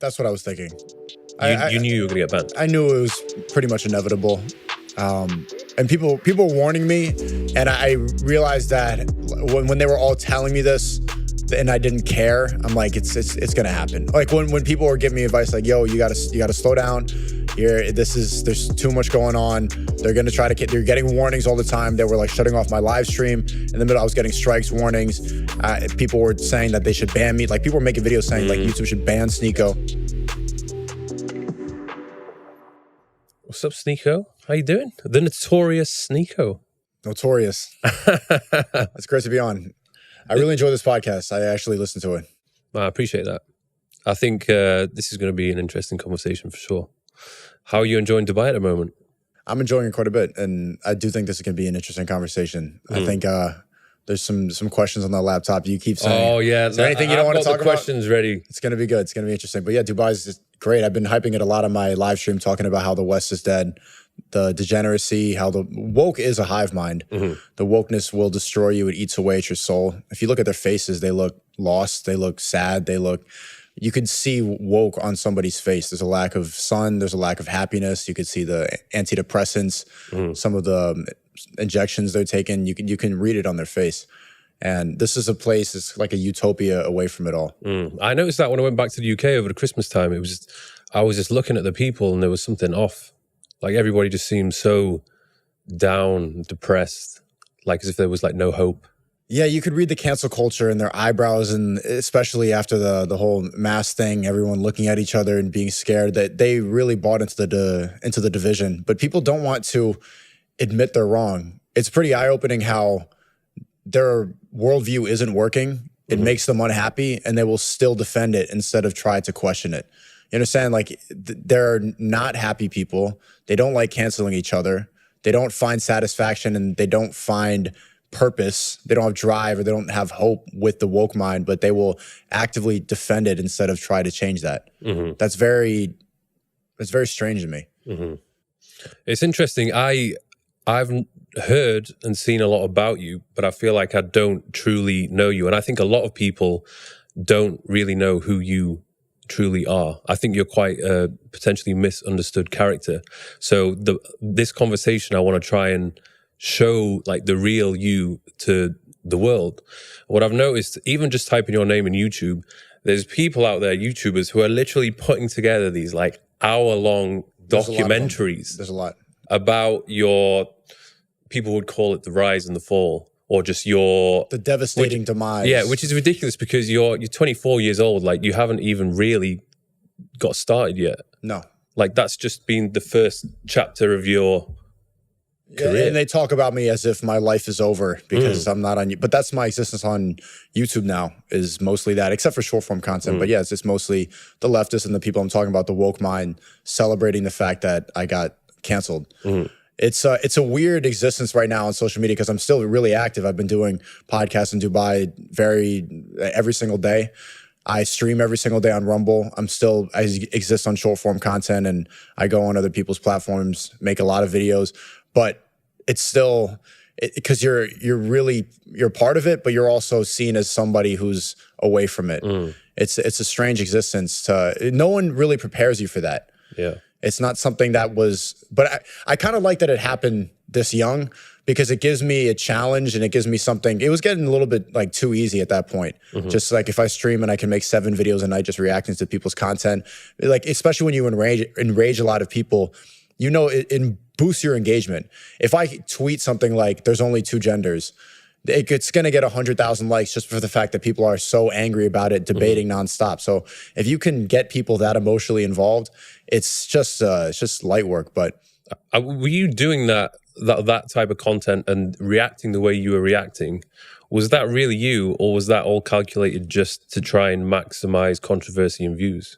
That's what I was thinking. You knew you were going to get banned. I knew it was pretty much inevitable. And people were warning me, and I realized that when they were all telling me this, and I didn't care, I'm like, it's gonna happen. Like when people were giving me advice, like, yo, you gotta slow down. There's too much going on. They're gonna try to they're getting warnings all the time. They were like shutting off my live stream. In the middle, I was getting strikes, warnings. People were saying that they should ban me. Like people were making videos saying like YouTube should ban Sneako. What's up, Sneako? How you doing? The notorious Sneako. Notorious. It's great to be on. I really enjoy this podcast. I actually listen to it. I appreciate that. I think this is going to be an interesting conversation for sure. How are you enjoying Dubai at the moment? I'm enjoying it quite a bit, and I do think this is going to be an interesting conversation. I think there's some questions on the laptop. You keep saying, "Oh yeah, is there anything you don't want to talk about?" Questions ready. It's going to be good. It's going to be interesting. But yeah, Dubai's just great. I've been hyping it a lot on my live stream, talking about how the West is dead, the degeneracy, how the woke is a hive mind. The wokeness will destroy you. It eats away at your soul. If you look at their faces, they look lost. They look sad. You could see woke on somebody's face. There's a lack of sun. There's a lack of happiness. You could see the antidepressants, some of the injections they're taking. You can read it on their face. And this is a place, it's like a utopia away from it all. I noticed that when I went back to the UK over the Christmas time. I was just looking at the people and there was something off. Like everybody just seemed so down, depressed, like as if there was like no hope. Yeah, you could read the cancel culture in their eyebrows, and especially after the whole mask thing, everyone looking at each other and being scared, that they really bought into the division. But people don't want to admit they're wrong. It's pretty eye-opening how their worldview isn't working. It makes them unhappy, and they will still defend it instead of try to question it. You understand? Like, they're not happy people. They don't like canceling each other. They don't find satisfaction, and they don't find purpose. They don't have drive, or they don't have hope with the woke mind, but they will actively defend it instead of try to change that. That's very strange to me. It's interesting. I've heard and seen a lot about you, but I feel like I don't truly know you. And I think a lot of people don't really know who you truly are. I think you're quite a potentially misunderstood character. So this conversation, I want to try and show like the real you to the world. What I've noticed, even just typing your name in YouTube, there's people out there, YouTubers, who are literally putting together these like hour-long documentaries. There's a lot about your, people would call it the rise and the fall, or just the devastating demise. Yeah, which is ridiculous because you're 24 years old. Like, you haven't even really got started yet. No. Like, that's just been the first chapter of your career. And they talk about me as if my life is over because I'm not on you. But that's my existence on YouTube now, is mostly that, except for short form content. But yeah, it's mostly the leftists and the people I'm talking about, the woke mind, celebrating the fact that I got canceled. It's a weird existence right now on social media because I'm still really active. I've been doing podcasts in Dubai every single day. I stream every single day on Rumble. I exist on short form content, and I go on other people's platforms, make a lot of videos. But it's still, because you're part of it, but you're also seen as somebody who's away from it. It's a strange existence. No one really prepares you for that. Yeah. It's not something that was, but I kind of like that it happened this young, because it gives me a challenge and it gives me something. It was getting a little bit like too easy at that point. Just like if I stream and I can make 7 videos a night just reacting to people's content, like especially when you enrage a lot of people, you know, it boosts your engagement. If I tweet something like there's only 2 genders, it's going to get 100,000 likes just for the fact that people are so angry about it, debating nonstop. So if you can get people that emotionally involved, it's just light work. But were you doing that type of content and reacting the way you were reacting? Was that really you, or was that all calculated just to try and maximize controversy and views?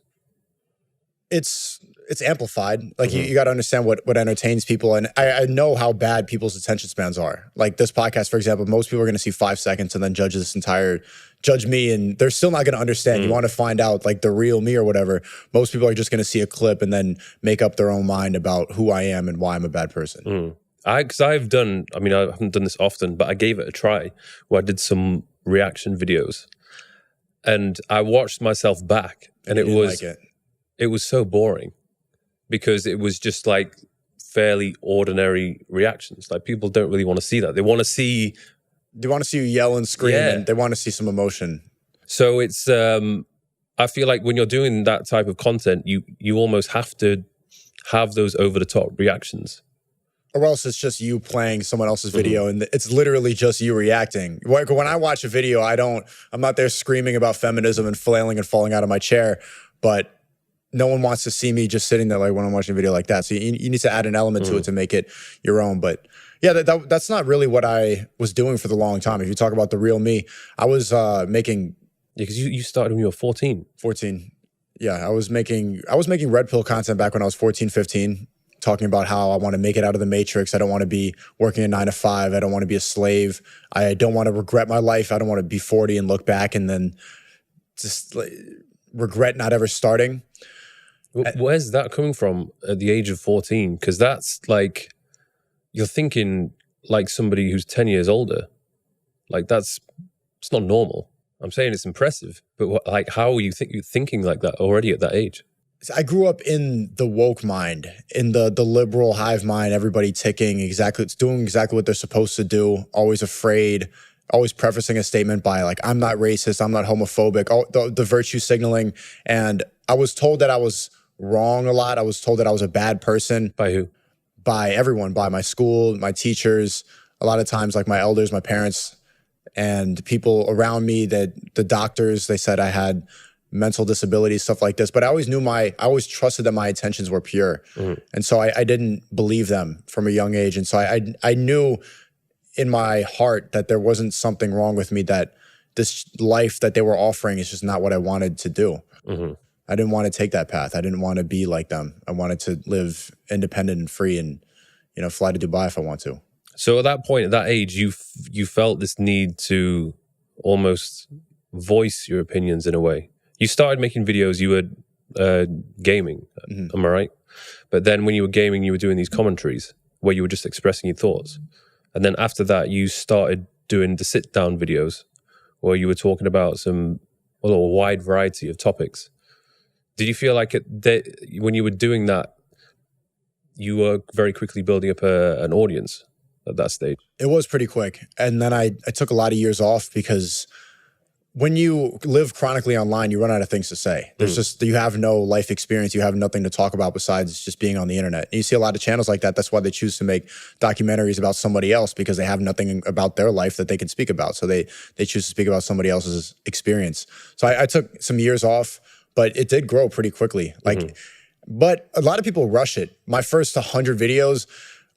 It's amplified. Like you got to understand what entertains people. And I know how bad people's attention spans are. Like this podcast, for example, most people are going to see 5 seconds and then judge me, and they're still not going to understand. You want to find out like the real me or whatever. Most people are just going to see a clip and then make up their own mind about who I am and why I'm a bad person. Because I haven't done this often, but I gave it a try where I did some reaction videos, and I watched myself back, and it was, like it. it was so boring because it was just like fairly ordinary reactions. Like people don't really want to see that. They want to see you yell and scream, and they want to see some emotion. So it's I feel like when you're doing that type of content, you almost have to have those over the top reactions. Or else it's just you playing someone else's video and it's literally just you reacting. When I watch a video, I'm not there screaming about feminism and flailing and falling out of my chair, but no one wants to see me just sitting there like when I'm watching a video like that. So you need to add an element to it to make it your own. But yeah, that's not really what I was doing for the long time. If you talk about the real me, I was making... Yeah, because you started when you were 14. 14. Yeah, I was making red pill content back when I was 14, 15, talking about how I want to make it out of the matrix. I don't want to be working a 9 to 5. I don't want to be a slave. I don't want to regret my life. I don't want to be 40 and look back and then just like, regret not ever starting. Where's that coming from at the age of 14? Because that's like, you're thinking like somebody who's 10 years older. Like it's not normal. I'm saying it's impressive, but like, how are you thinking like that already at that age? I grew up in the woke mind, in the liberal hive mind, everybody doing exactly what they're supposed to do, always afraid, always prefacing a statement by like, I'm not racist, I'm not homophobic, the virtue signaling. And I was told that I was wrong a lot. I was told that I was a bad person. By who? By everyone, by my school, my teachers, a lot of times like my elders, my parents, and people around me, that the doctors, they said I had mental disabilities, stuff like this. But I always trusted that my intentions were pure. And so I didn't believe them from a young age. And so I knew in my heart that there wasn't something wrong with me, that this life that they were offering is just not what I wanted to do. I didn't want to take that path. I didn't want to be like them. I wanted to live independent and free and, fly to Dubai if I want to. So at that point, at that age, you felt this need to almost voice your opinions in a way. You started making videos, you were gaming, am I right? But then when you were gaming, you were doing these commentaries where you were just expressing your thoughts. And then after that, you started doing the sit-down videos where you were talking about a wide variety of topics. Did you feel like when you were doing that, you were very quickly building up an audience at that stage? It was pretty quick. And then I took a lot of years off because when you live chronically online, you run out of things to say. There's you have no life experience. You have nothing to talk about besides just being on the internet. And you see a lot of channels like that. That's why they choose to make documentaries about somebody else, because they have nothing about their life that they can speak about. So they choose to speak about somebody else's experience. So I took some years off, but it did grow pretty quickly. But a lot of people rush it. My first 100 videos,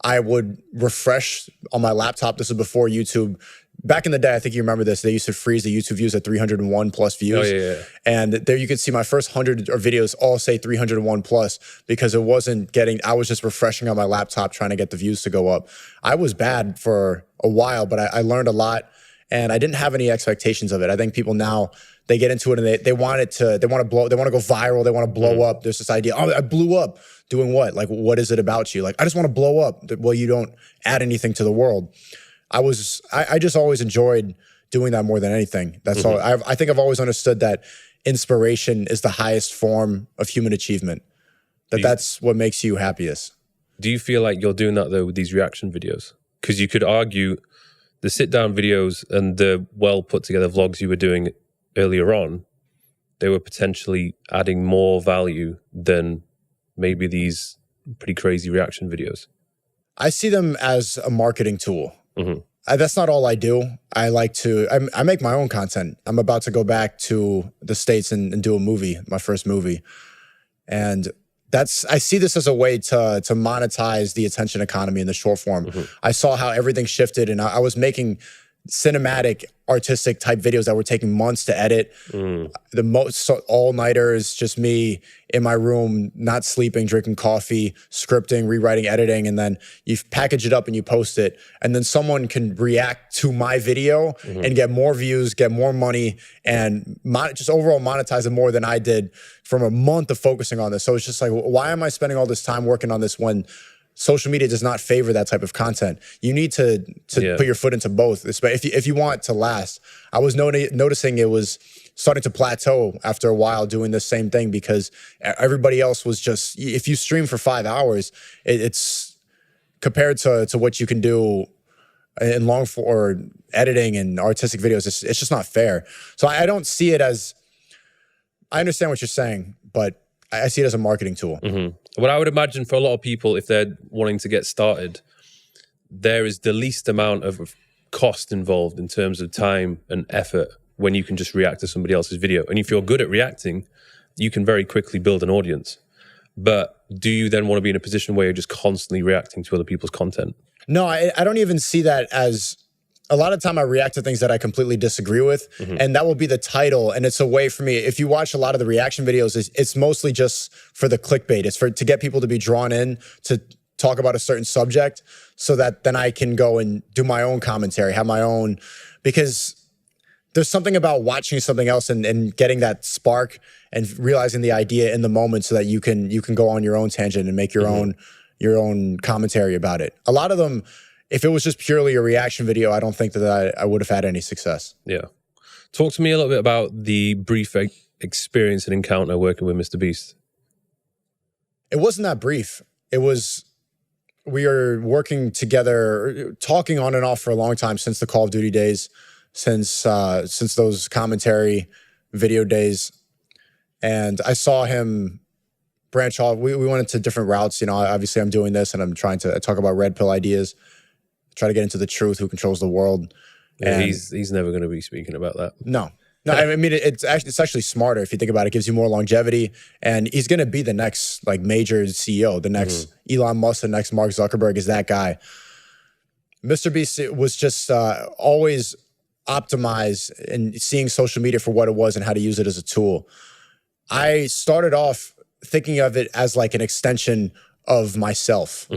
I would refresh on my laptop. This is before YouTube. Back in the day, I think you remember this, they used to freeze the YouTube views at 301 plus views. Oh, yeah. And there you could see my first 100 videos all say 301 plus, because I was just refreshing on my laptop trying to get the views to go up. I was bad for a while, but I learned a lot, and I didn't have any expectations of it. I think people now, they get into it and they want to go viral. They want to blow up. There's this idea, I blew up. Doing what? Like, what is it about you? Like, I just want to blow up. Well, you don't add anything to the world. I just always enjoyed doing that more than anything. That's all. I think I've always understood that inspiration is the highest form of human achievement. That's what makes you happiest. Do you feel like you're doing that though with these reaction videos? Because you could argue the sit-down videos and the well put together vlogs you were doing earlier on, they were potentially adding more value than maybe these pretty crazy reaction videos. I see them as a marketing tool. That's not all I do. I make my own content. I'm about to go back to the States and do a movie, my first movie. And I see this as a way to monetize the attention economy in the short form. I saw how everything shifted, and I was making cinematic, artistic type videos that were taking months to edit. The most all-nighters, just me in my room, not sleeping, drinking coffee, scripting, rewriting, editing, and then you package it up and you post it, and then someone can react to my video and get more views, get more money, and just overall monetize it more than I did from a month of focusing on this. So it's just like, why am I spending all this time working on this when social media does not favor that type of content? You need to put your foot into both. If you want to last. I was noticing it was starting to plateau after a while doing the same thing because everybody else was just, if you stream for 5 hours, it's compared to what you can do in long form or editing and artistic videos, it's just not fair. So I don't see it as, I understand what you're saying, but I see it as a marketing tool. What I would imagine for a lot of people, if they're wanting to get started, there is the least amount of cost involved in terms of time and effort when you can just react to somebody else's video. And if you're good at reacting, you can very quickly build an audience. But do you then want to be in a position where you're just constantly reacting to other people's content? No, I don't even see that as, a lot of time I react to things that I completely disagree with, and that will be the title. And it's a way for me, if you watch a lot of the reaction videos, it's mostly just for the clickbait. It's to get people to be drawn in to talk about a certain subject so that then I can go and do my own commentary, have my own, because there's something about watching something else and getting that spark and realizing the idea in the moment so that you can go on your own tangent and make your own commentary about it. A lot of them, if it was just purely a reaction video, I don't think that I would have had any success. Yeah. Talk to me a little bit about the brief experience and encounter working with Mr. Beast. It wasn't that brief. It was, we are working together, talking on and off for a long time since the Call of Duty days, since those commentary video days. And I saw him branch off. We went into different routes. You know, obviously I'm doing this and I'm trying to talk about red pill ideas, try to get into the truth, who controls the world. Yeah, and he's never going to be speaking about that. No, I mean, it's actually smarter if you think about it. It gives you more longevity, and he's going to be the next like major CEO, the next Elon Musk, the next Mark Zuckerberg is that guy. Mr. Beast was just always optimized and seeing social media for what it was and how to use it as a tool. I started off thinking of it as like an extension of myself.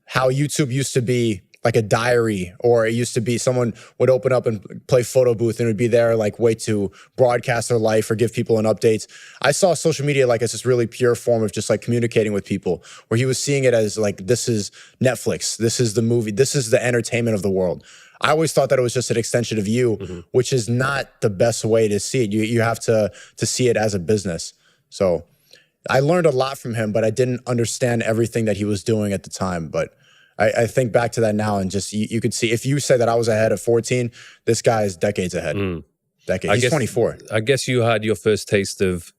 How YouTube used to be like a diary, or it used to be someone would open up and play photo booth and it would be there like way to broadcast their life or give people an update. I saw social media like as this really pure form of just like communicating with people, where he was seeing it as like, this is Netflix, this is the movie, this is the entertainment of the world. I always thought that it was just an extension of you, which is not the best way to see it. You have to see it as a business. So I learned a lot from him, but I didn't understand everything that he was doing at the time. But I think back to that now and just, you could see, if you say that I was ahead at 14, this guy is decades ahead. He's 24. I guess you had your first taste of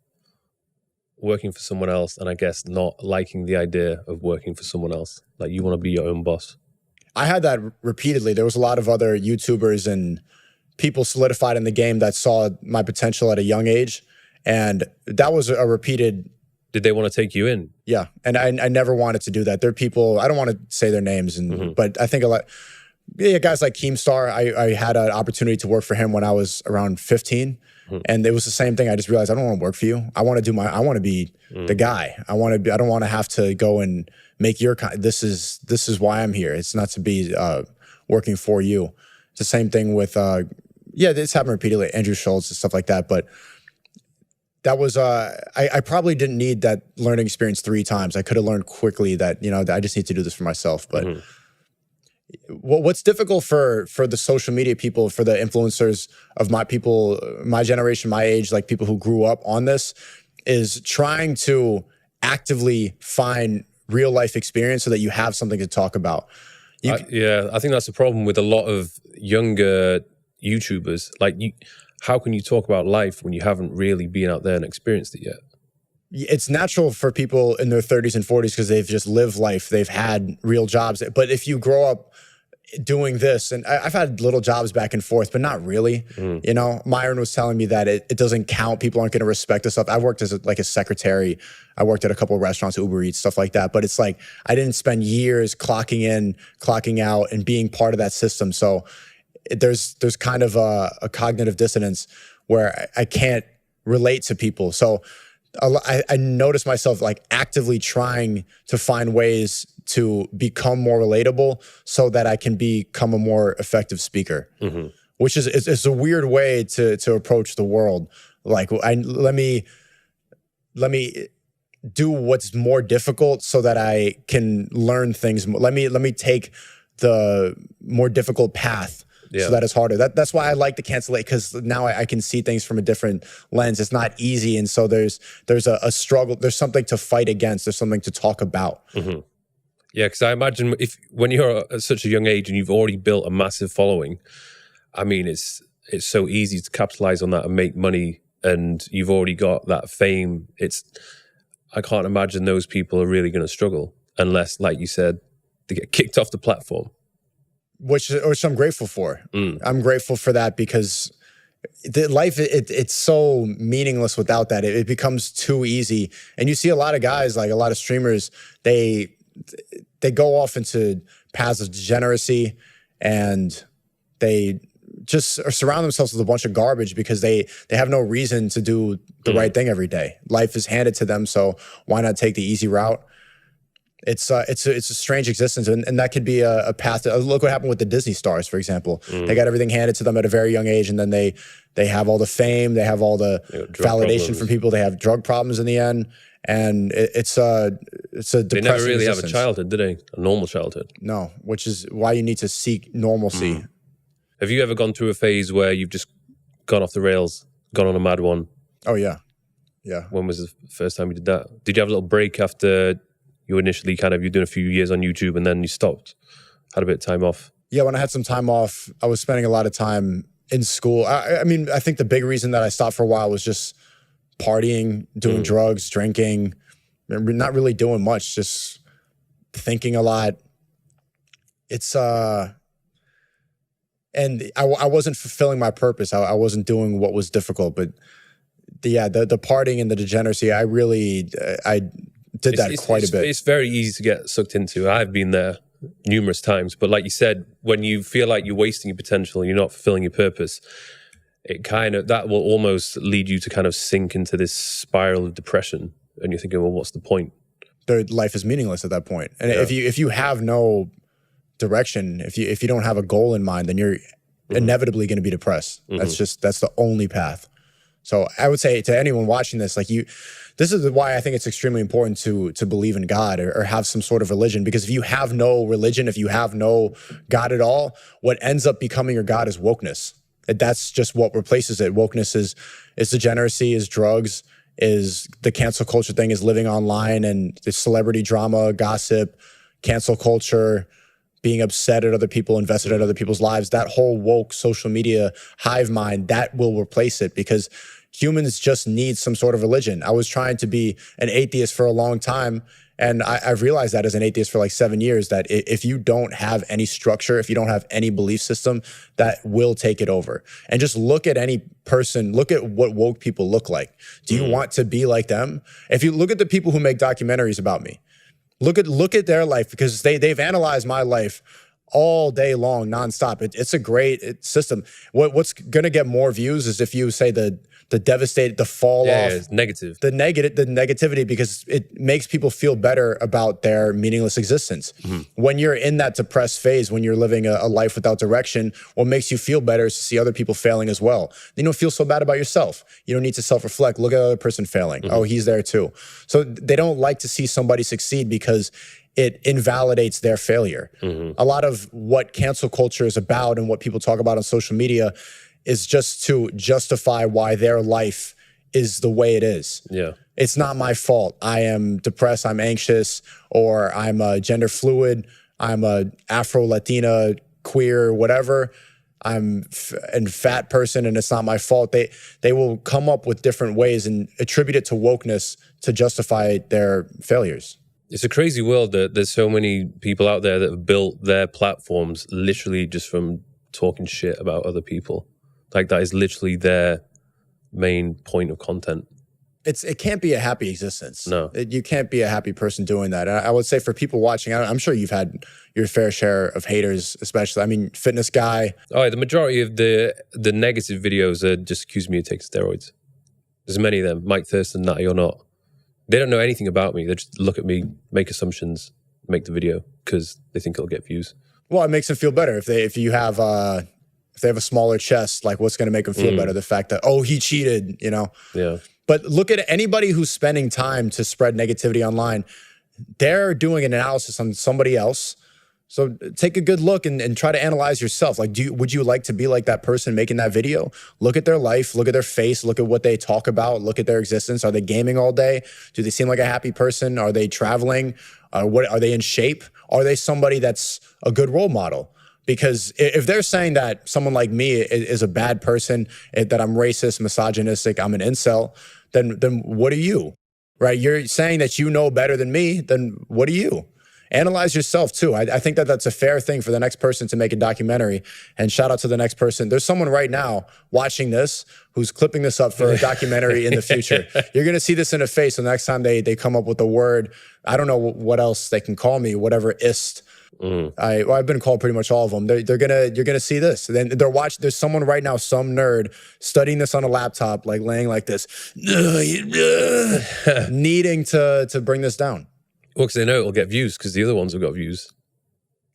working for someone else, and I guess not liking the idea of working for someone else. Like, you want to be your own boss. I had that repeatedly. There was a lot of other YouTubers and people solidified in the game that saw my potential at a young age. And that was a repeated. Did they want to take you in? Yeah. And I never wanted to do that. There are people, I don't want to say their names, but I think a lot, guys like Keemstar, I had an opportunity to work for him when I was around 15. And it was the same thing. I just realized I don't want to work for you. I want to be the guy. I don't want to have to go and make your, this is why I'm here. It's not to be working for you. It's the same thing with, it's happened repeatedly, Andrew Schultz and stuff like that. But that was, I probably didn't need that learning experience 3 times. I could have learned quickly that, I just need to do this for myself. But what's difficult for the social media people, for the influencers of my people, my generation, my age, like people who grew up on this, is trying to actively find real life experience so that you have something to talk about. I think that's the problem with a lot of younger YouTubers. Like, how can you talk about life when you haven't really been out there and experienced it yet? It's natural for people in their 30s and 40s because they've just lived life. They've had real jobs. But if you grow up doing this, and I've had little jobs back and forth, but not really. Myron was telling me that it doesn't count. People aren't going to respect this stuff. I worked as a secretary. I worked at a couple of restaurants, Uber Eats, stuff like that. But it's like, I didn't spend years clocking in, clocking out, and being part of that system. So there's kind of a cognitive dissonance where I can't relate to people. So I noticed myself like actively trying to find ways to become more relatable so that I can become a more effective speaker, which is it's a weird way to approach the world. Like, let me do what's more difficult so that I can learn things. Let me take the more difficult path so that it's harder. That's why I like to cancel it, because now I can see things from a different lens. It's not easy, and so there's a struggle. There's something to fight against. There's something to talk about. Yeah, because I imagine when you're at such a young age and you've already built a massive following, I mean, it's so easy to capitalize on that and make money, and you've already got that fame. I can't imagine those people are really going to struggle unless, like you said, they get kicked off the platform. Which I'm grateful for. I'm grateful for that, because life, it's so meaningless without that. It becomes too easy. And you see a lot of guys, like a lot of streamers, they go off into paths of degeneracy, and they just surround themselves with a bunch of garbage because they have no reason to do the right thing every day. Life is handed to them, so why not take the easy route? It's a strange existence, and that could be a path. Look what happened with the Disney stars, for example. They got everything handed to them at a very young age, and then they have all the fame, they have all the validation from people, they have drug problems in the end, and it's a depressing They never really existence. have a childhood, did they? A normal childhood. No, which is why you need to seek normalcy. Have you ever gone through a phase where you've just gone off the rails, gone on a mad one? Oh yeah, yeah. When was the first time you did that? Did you have a little break after you initially you're doing a few years on YouTube and then you stopped? Had a bit of time off? Yeah, when I had some time off, I was spending a lot of time in school. I mean, I think the big reason that I stopped for a while was just partying, doing drugs, drinking, not really doing much, just thinking a lot. It's and I wasn't fulfilling my purpose. I wasn't doing what was difficult. But the partying and the degeneracy, I did that quite a bit. It's very easy to get sucked into. I've been there numerous times. But like you said, when you feel like you're wasting your potential, you're not fulfilling your purpose, that will almost lead you to kind of sink into this spiral of depression. And you're thinking, well, what's the point? Their life is meaningless at that point. And if you have no direction, if you don't have a goal in mind, then you're inevitably going to be depressed. That's the only path. So I would say to anyone watching this, this is why I think it's extremely important to believe in God or have some sort of religion, because if you have no religion, if you have no God at all, what ends up becoming your God is wokeness. That's just what replaces it. Wokeness is degeneracy, is drugs, is the cancel culture thing, is living online, and the celebrity drama, gossip, cancel culture, being upset at other people, invested in other people's lives. That whole woke social media hive mind, that will replace it, because humans just need some sort of religion. I was trying to be an atheist for a long time, and I've realized that as an atheist for like 7 years, that if you don't have any structure, if you don't have any belief system, that will take it over. And just look at any person, look at what woke people look like. Do you want to be like them? If you look at the people who make documentaries about me, look at their life, because they've analyzed my life all day long, nonstop. It's a great system. What's going to get more views is if you say the devastated, the fall off, it's negative, the negativity, because it makes people feel better about their meaningless existence. When you're in that depressed phase, when you're living a life without direction, what makes you feel better is to see other people failing as well. You don't feel so bad about yourself. You don't need to self-reflect. Look at the other person failing. Oh, he's there too. So they don't like to see somebody succeed because it invalidates their failure. A lot of what cancel culture is about and what people talk about on social media is just to justify why their life is the way it is. Yeah. It's not my fault. I am depressed, I'm anxious, or I'm a gender fluid, I'm a Afro-Latina, queer, whatever. I'm a fat person and it's not my fault. They will come up with different ways and attribute it to wokeness to justify their failures. It's a crazy world that there's so many people out there that have built their platforms literally just from talking shit about other people. Like that is literally their main point of content. It can't be a happy existence. No. You can't be a happy person doing that. And I would say for people watching, I'm sure you've had your fair share of haters, especially. I mean, fitness guy. Oh, the majority of the negative videos are just accuse me of taking steroids. There's many of them, Mike Thurston, Natty or not. They don't know anything about me. They just look at me, make assumptions, make the video because they think it'll get views. Well, it makes them feel better if they have a smaller chest. Like, what's going to make them feel better? The fact that he cheated, Yeah. But look at anybody who's spending time to spread negativity online. They're doing an analysis on somebody else, So take a good look and try to analyze yourself. Like, would you like to be like that person making that video? Look at their life, look at their face, look at what they talk about, look at their existence. Are they gaming all day? Do they seem like a happy person? Are they traveling? What are they in shape? Are they somebody that's a good role model? Because if they're saying that someone like me is a bad person, that I'm racist, misogynistic, I'm an incel, then what are you, right? You're saying that you know better than me, then what are you? Analyze yourself too. I think that that's a fair thing for the next person to make a documentary. And shout out to the next person. There's someone right now watching this who's clipping this up for a documentary in the future. You're going to see this in a face the next time they come up with the word. I don't know what else they can call me, whatever ist. I've been called pretty much all of them. You're gonna see this. Then they're watching. There's someone right now, some nerd, studying this on a laptop, like laying like this, needing to bring this down. Well, because they know it'll get views because the other ones have got views.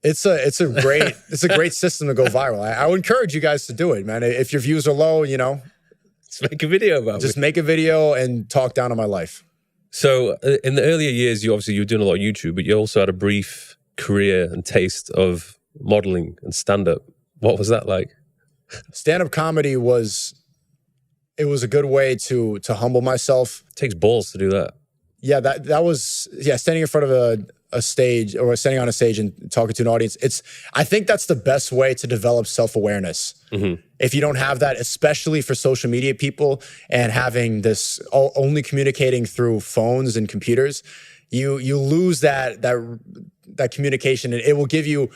It's a great system to go viral. I would encourage you guys to do it, man. If your views are low, Just make a video about it. Just make a video and talk down on my life. So in the earlier years, you were doing a lot of YouTube, but you also had a brief career and taste of modeling and stand-up. What was that like? Stand-up comedy was a good way to humble myself. It takes balls to do that. Yeah, that was standing in front of a stage or standing on a stage and talking to an audience. I think that's the best way to develop self-awareness. Mm-hmm. If you don't have that, especially for social media people and having this only communicating through phones and computers, you lose that communication, and it will give you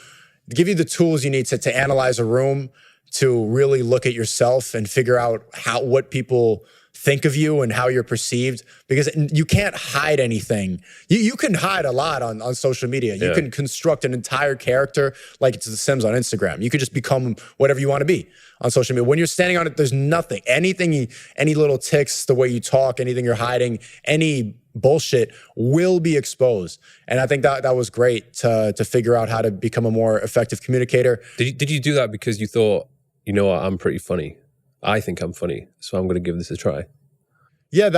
the tools you need to analyze a room, to really look at yourself and figure out what people think of you and how you're perceived, because you can't hide anything. You can hide a lot on social media. You can construct an entire character like it's The Sims on Instagram. You could just become whatever you want to be on social media. When you're standing on it, there's nothing. Any little tics, the way you talk, anything you're hiding, any bullshit will be exposed. And I think that was great to figure out how to become a more effective communicator. Did you do that because you thought, you know what, I'm pretty funny? I think I'm funny, so I'm going to give this a try. Yeah,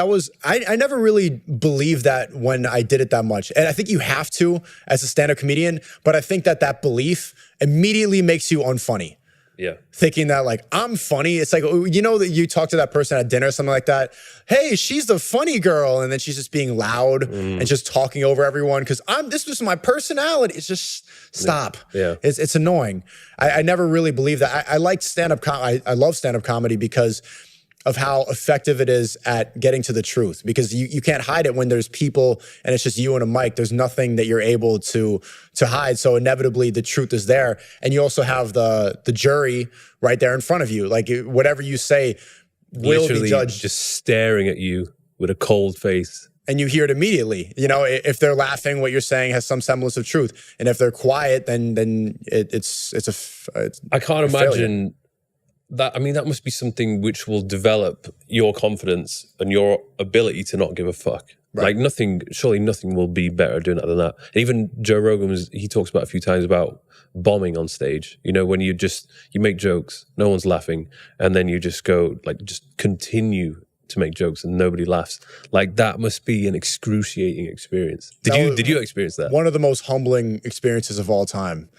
I never really believed that when I did it that much. And I think you have to as a stand-up comedian, but I think that belief immediately makes you unfunny. Yeah. Thinking that like, I'm funny. It's like, that you talk to that person at dinner or something like that. Hey, she's the funny girl. And then she's just being loud and just talking over everyone because this was my personality. It's just stop. Yeah. It's annoying. I never really believed that. I liked stand-up. I love stand-up comedy because of how effective it is at getting to the truth, because you can't hide it when there's people and it's just you and a mic. There's nothing that you're able to hide. So inevitably the truth is there. And you also have the jury right there in front of you. Like whatever you say will literally be judged. Just staring at you with a cold face. And you hear it immediately. If they're laughing, what you're saying has some semblance of truth. And if they're quiet, then it's I can't imagine that. I mean, that must be something which will develop your confidence and your ability to not give a fuck. Right. Like surely nothing will be better doing that than that. And even Joe Rogan, he talks about a few times about bombing on stage. When you make jokes, no one's laughing, and then you just go just continue to make jokes and nobody laughs. Like that must be an excruciating experience. Did you experience that? One of the most humbling experiences of all time.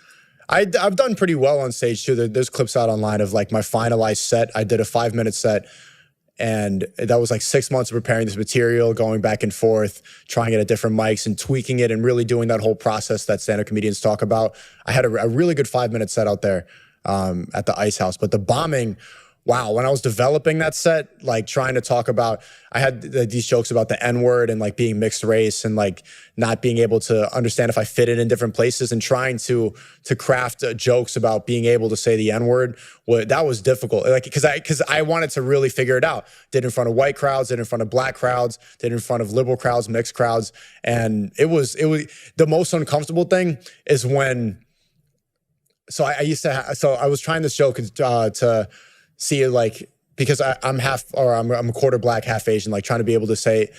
I've done pretty well on stage too. There's clips out online of like my finalized set. I did a 5-minute set, and that was like 6 months of preparing this material, going back and forth, trying it at different mics and tweaking it and really doing that whole process that stand-up comedians talk about. I had a really good 5-minute set out there at the Ice House, but the bombing, wow, when I was developing that set, like trying to talk about, I had these jokes about the N-word and like being mixed race and like not being able to understand if I fit in different places, and trying to craft jokes about being able to say the N-word. That was difficult, like because I wanted to really figure it out. Did in front of white crowds, did in front of black crowds, did in front of liberal crowds, mixed crowds, and it was the most uncomfortable thing is when. So I was trying this joke to see like, because I'm a quarter black, half Asian, like trying to be able to say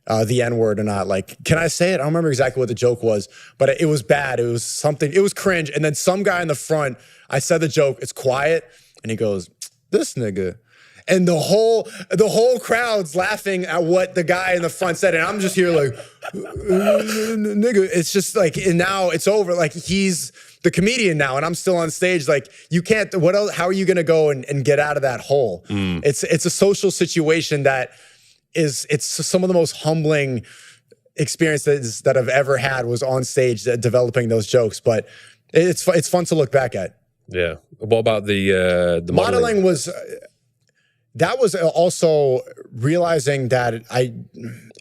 the N-word or not. Like, can I say it? I don't remember exactly what the joke was, but it was bad. It was cringe. And then some guy in the front, I said the joke, it's quiet, and he goes, this nigga. And the whole crowd's laughing at what the guy in the front said. And I'm just here like, nigga, it's just like, and now it's over. Like he's the comedian now and I'm still on stage. Like you can't, what else, how are you going to go and get out of that hole? It's a social situation that it's some of the most humbling experiences that I've ever had was on stage developing those jokes. But it's fun to look back at. Yeah. What about the modeling? That was also realizing that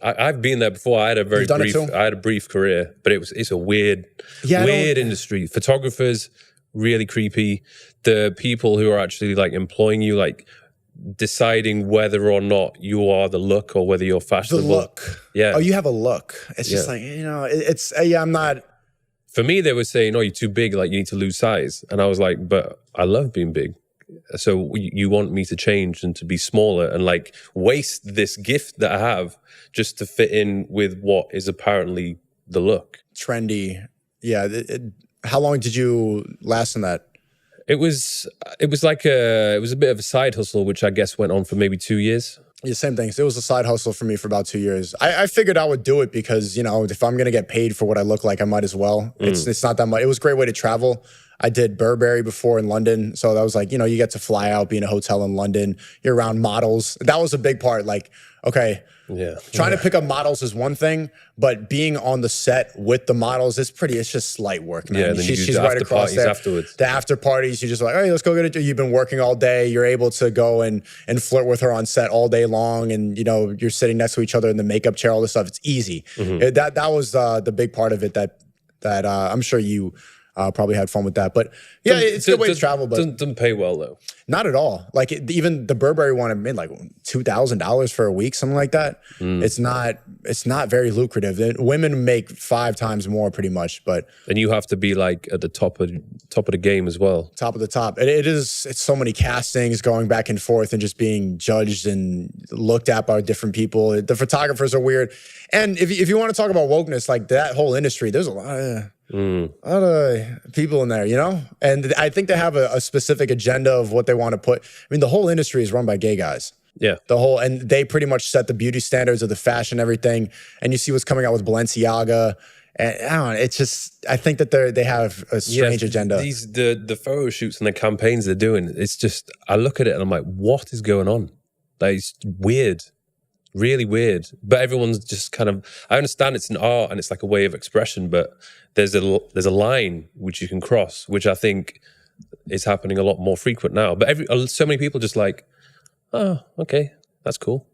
I've been there before. I had a brief career, but it's a weird industry. Photographers, really creepy. The people who are actually like employing you, like deciding whether or not you are the look or whether you're fashionable. The look. Yeah. Oh, you have a look. It's just like, I'm not. For me, they were saying, "Oh, you're too big. Like you need to lose size." And I was like, "But I love being big. So you want me to change and to be smaller and like waste this gift that I have just to fit in with what is apparently the look." Trendy. Yeah. How long did you last in that? It was a bit of a side hustle, which I guess went on for maybe 2 years. Yeah, same thing. So it was a side hustle for me for about 2 years. I figured I would do it because, if I'm going to get paid for what I look like, I might as well. It's not that much. It was a great way to travel. I did Burberry before in London. So that was like, you get to fly out, be in a hotel in London. You're around models. That was a big part. Like, okay, trying to pick up models is one thing, but being on the set with the models, it's just light work, man. Yeah, then she's right across there. Afterwards. The after parties, you're just like, hey, let's go get it. You've been working all day. You're able to go and flirt with her on set all day long. And, you're sitting next to each other in the makeup chair, all this stuff. It's easy. That was the big part of it that I'm sure you probably had fun with that. But yeah, it's a good way to travel. But doesn't pay well though. Not at all. Like even the Burberry one, I made like $2,000 for a week, something like that. It's not very lucrative. Women make 5 times more pretty much. And you have to be like at the top of the game as well. Top of the top. It's so many castings going back and forth and just being judged and looked at by different people. The photographers are weird. And if you want to talk about wokeness, like that whole industry, there's a lot of people in there, and I think they have a specific agenda of what they want to put. I mean, the whole industry is run by gay guys. Yeah. And they pretty much set the beauty standards of the fashion, everything. And you see what's coming out with Balenciaga. And I don't know, it's just, I think that they have a strange agenda. The photo shoots and the campaigns they're doing, it's just, I look at it and I'm like, what is going on? Like, it's weird. Really weird. But everyone's just kind of, I understand it's an art and it's like a way of expression, but there's a line which you can cross, which I think is happening a lot more frequent now. But so many people just like, oh, okay, that's cool.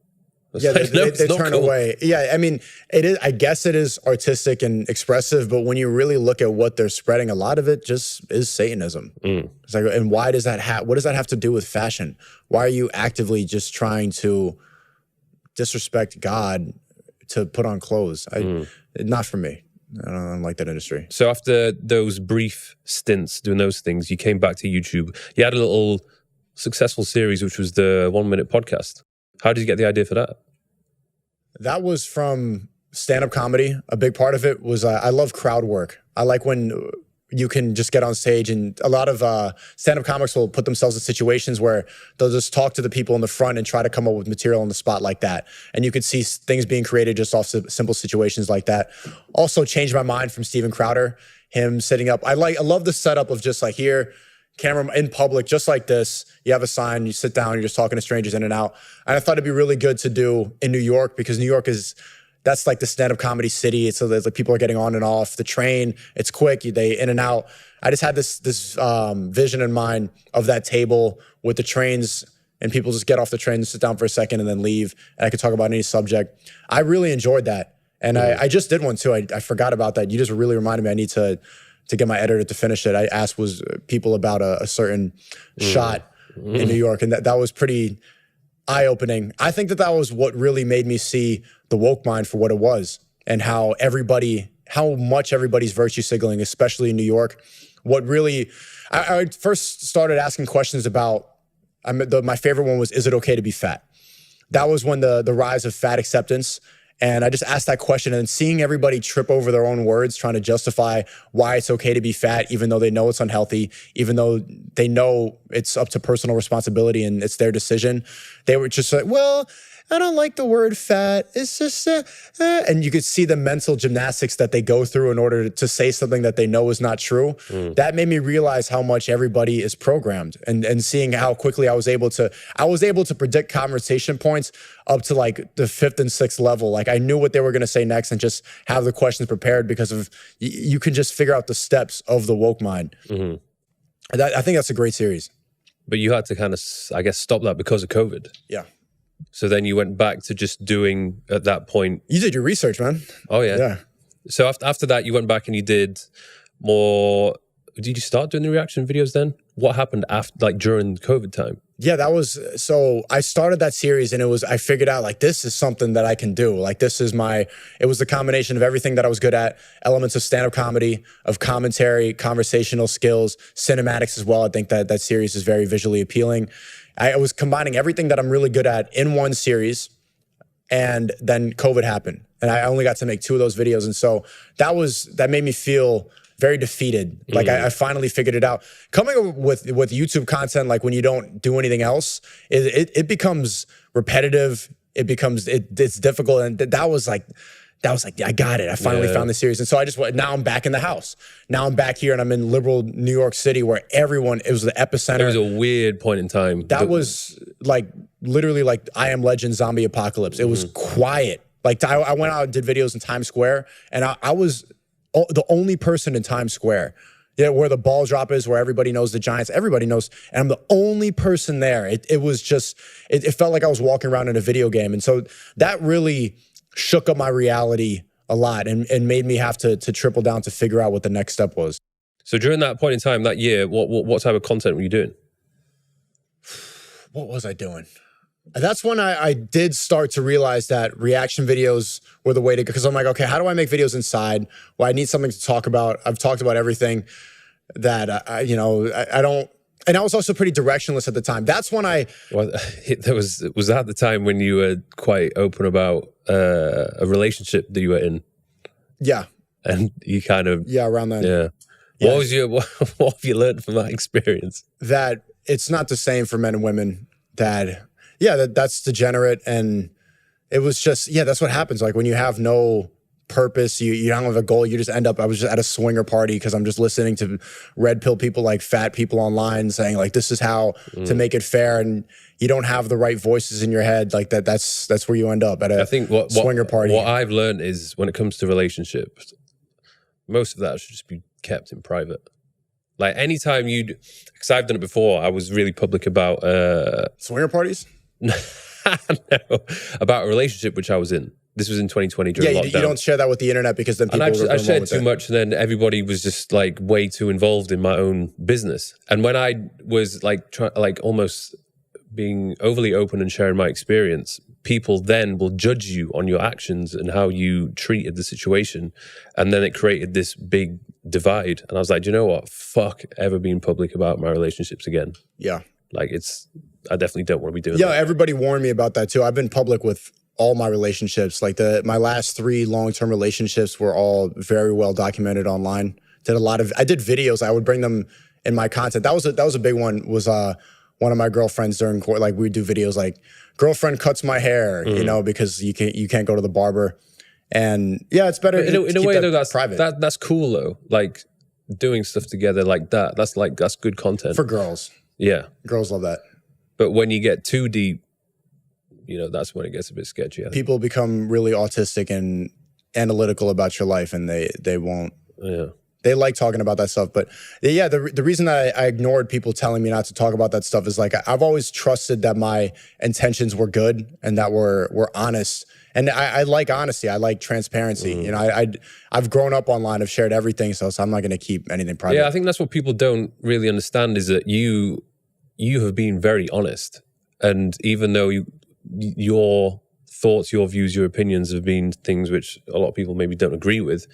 Yeah, they turn away. Yeah, I mean, it is. I guess it is artistic and expressive, but when you really look at what they're spreading, a lot of it just is Satanism. It's like, and why does that what does that have to do with fashion? Why are you actively just trying to disrespect God to put on clothes? Not for me. I don't like that industry. So after those brief stints doing those things, you came back to YouTube. You had a little successful series, which was the 1 Minute Podcast. How did you get the idea for that? That was from stand-up comedy. A big part of it was I love crowd work. I like when you can just get on stage, and a lot of stand-up comics will put themselves in situations where they'll just talk to the people in the front and try to come up with material on the spot like that. And you could see things being created just off simple situations like that. Also changed my mind from Steven Crowder, him sitting up. I love the setup of just like here, camera in public, just like this. You have a sign, you sit down, you're just talking to strangers in and out. And I thought it'd be really good to do in New York, because New York that's like the stand-up comedy city. It's so that like people are getting on and off the train. It's quick. They in and out. I just had this vision in mind of that table with the trains, and people just get off the train and sit down for a second and then leave. And I could talk about any subject. I really enjoyed that. And I just did one too. I forgot about that. You just really reminded me I need to get my editor to finish it. I asked people about a certain shot in New York, and that was pretty eye-opening. I think that was what really made me see the woke mind for what it was, and how much everybody's virtue signaling, especially in New York. What really, I first started asking questions about, my favorite one was, is it okay to be fat? That was when the rise of fat acceptance And I just asked that question, and seeing everybody trip over their own words, trying to justify why it's okay to be fat, even though they know it's unhealthy, even though they know it's up to personal responsibility and it's their decision. They were just like, well, I don't like the word fat. It's just, and you could see the mental gymnastics that they go through in order to say something that they know is not true. That made me realize how much everybody is programmed, and seeing how quickly I was able to predict conversation points up to like the 5th and 6th level. Like I knew what they were going to say next and just have the questions prepared because of, you can just figure out the steps of the woke mind. I think that's a great series. But you had to kind of, I guess, stop that because of COVID. Yeah. So then you went back to just doing at that point. You did your research, man. Oh yeah. Yeah. So after that, you went back and you did more. Did you start doing the reaction videos then? What happened after, like during COVID time? Yeah, so I started that series, and I figured out like, this is something that I can do. Like it was the combination of everything that I was good at, elements of stand-up comedy, of commentary, conversational skills, cinematics as well. I think that series is very visually appealing. I was combining everything that I'm really good at in one series, and then COVID happened, and I only got to make 2 of those videos. And so that made me feel very defeated. Like I finally figured it out. Coming up with YouTube content, like when you don't do anything else, it becomes repetitive. It's difficult. And that was like, I got it. I finally found the series. And so now I'm back in the house. Now I'm back here, and I'm in liberal New York City, where it was the epicenter. It was a weird point in time. That was like literally like I Am Legend zombie apocalypse. It was quiet. Like I went out and did videos in Times Square, and I was the only person in Times Square. Yeah, where the ball drop is, where everybody knows the Giants, everybody knows, and I'm the only person there. It was just, it felt like I was walking around in a video game. And so that really shook up my reality a lot, and made me have to triple down to figure out what the next step was. So during that point in time, that year, what type of content were you doing? What was I doing? That's when I did start to realize that reaction videos were the way to go, because I'm like, okay, how do I make videos inside? Well, I need something to talk about. I've talked about everything that I don't. And I was also pretty directionless at the time. That's when was that the time when you were quite open about a relationship that you were in? Yeah. And you kind of... Yeah, around then. Yeah. Yeah. What have you learned from that experience? That it's not the same for men and women. That's degenerate. And it was just, that's what happens. Like when you have no purpose, you don't have a goal, you just end up, I was just at a swinger party because I'm just listening to red pill people, like fat people online, saying like, this is how to make it fair, and you don't have the right voices in your head. Like that's where you end up, at a swinger party. What I've learned is when it comes to relationships, most of that should just be kept in private. Like anytime because I've done it before, I was really public about swinger parties. No, about a relationship which I was in. This was in 2020 during lockdown. You don't share that with the internet, because then people I shared too much, and then everybody was just like way too involved in my own business. And when I was like almost being overly open and sharing my experience, people then will judge you on your actions and how you treated the situation. And then it created this big divide. And I was like, do you know what? Fuck ever being public about my relationships again. Yeah. Like I definitely don't want to be doing that. Yeah, everybody warned me about that too. I've been public with all my relationships. Like my last 3 long-term relationships were all very well documented online. I did videos. I would bring them in my content. That was a big one. Was one of my girlfriends during court. Like we'd do videos like, girlfriend cuts my hair, because you can't go to the barber. And yeah, it's better in a way though. That's private. That's cool though. Like doing stuff together like that. That's good content for girls. Yeah, girls love that. But when you get too deep, that's when it gets a bit sketchy. People become really autistic and analytical about your life, and they won't. Yeah. They like talking about that stuff. But yeah, the reason that I ignored people telling me not to talk about that stuff is like, I've always trusted that my intentions were good and that were honest. And I like honesty. I like transparency. I've grown up online. I've shared everything. So I'm not going to keep anything private. Yeah, I think that's what people don't really understand, is that you have been very honest. And even though your thoughts, your views, your opinions have been things which a lot of people maybe don't agree with,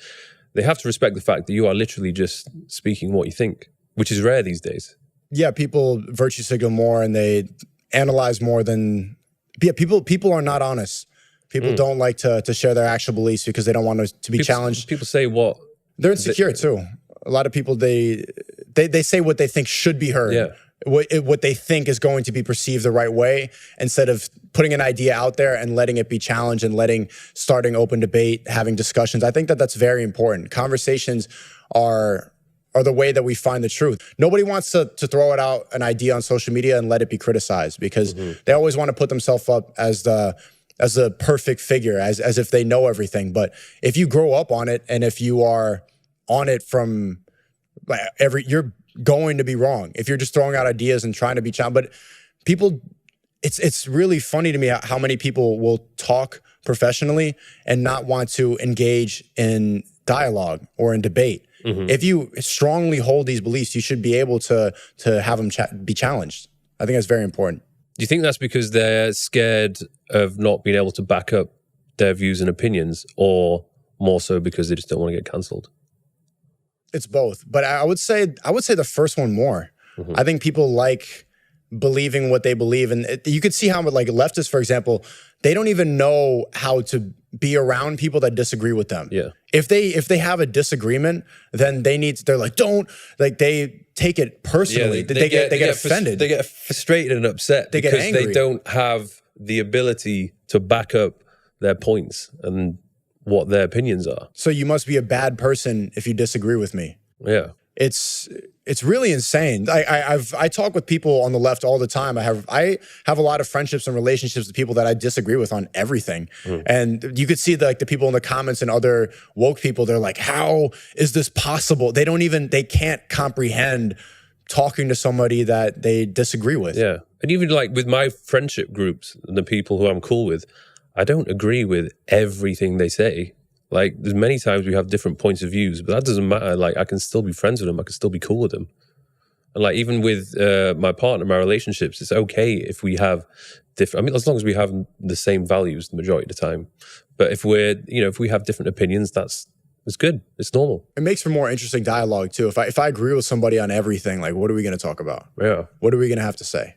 they have to respect the fact that you are literally just speaking what you think, which is rare these days. Yeah, people virtue signal more and they analyze more than... Yeah, people are not honest. People don't like to share their actual beliefs because they don't want to be challenged. People say what they're insecure too. A lot of people they say what they think should be heard. Yeah. What they think is going to be perceived the right way, instead of putting an idea out there and letting it be challenged and starting open debate, having discussions. I think that that's very important. Conversations are the way that we find the truth. Nobody wants to throw out an idea on social media and let it be criticized, because they always want to put themselves up as a perfect figure, as if they know everything. But if you grow up on it, and if you are on it from you're going to be wrong if you're just throwing out ideas and trying to be challenged. But people, it's really funny to me how many people will talk professionally and not want to engage in dialogue or in debate. If you strongly hold these beliefs, you should be able to have them be challenged. I think that's very important. Do you think that's because they're scared of not being able to back up their views and opinions, or more so because they just don't want to get cancelled? It's both, but I would say the first one more. I think people like believing what they believe, and you could see how, like, leftists, for example, they don't even know how to be around people that disagree with them. Yeah. If they have a disagreement, then they're like, they take it personally. Yeah, they get offended. They get frustrated and upset get because angry. they don't have the ability to back up their points and what their opinions are. So you must be a bad person if you disagree with me. Yeah. It's really insane. I talk with people on the left all the time. I have a lot of friendships and relationships with people that I disagree with on everything. And you could see the people in the comments and other woke people, they're like, how is this possible? They can't comprehend talking to somebody that they disagree with. Yeah. And even like with my friendship groups and the people who I'm cool with, I don't agree with everything they say. Like, there's many times we have different points of views, but that doesn't matter. Like, I can still be friends with them. I can still be cool with them. And like, even with my partner, my relationships, it's okay if we have different, I mean, as long as we have the same values the majority of the time. But if if we have different opinions, it's good. It's normal. It makes for more interesting dialogue too. If I agree with somebody on everything, like, what are we going to talk about? Yeah. What are we going to have to say?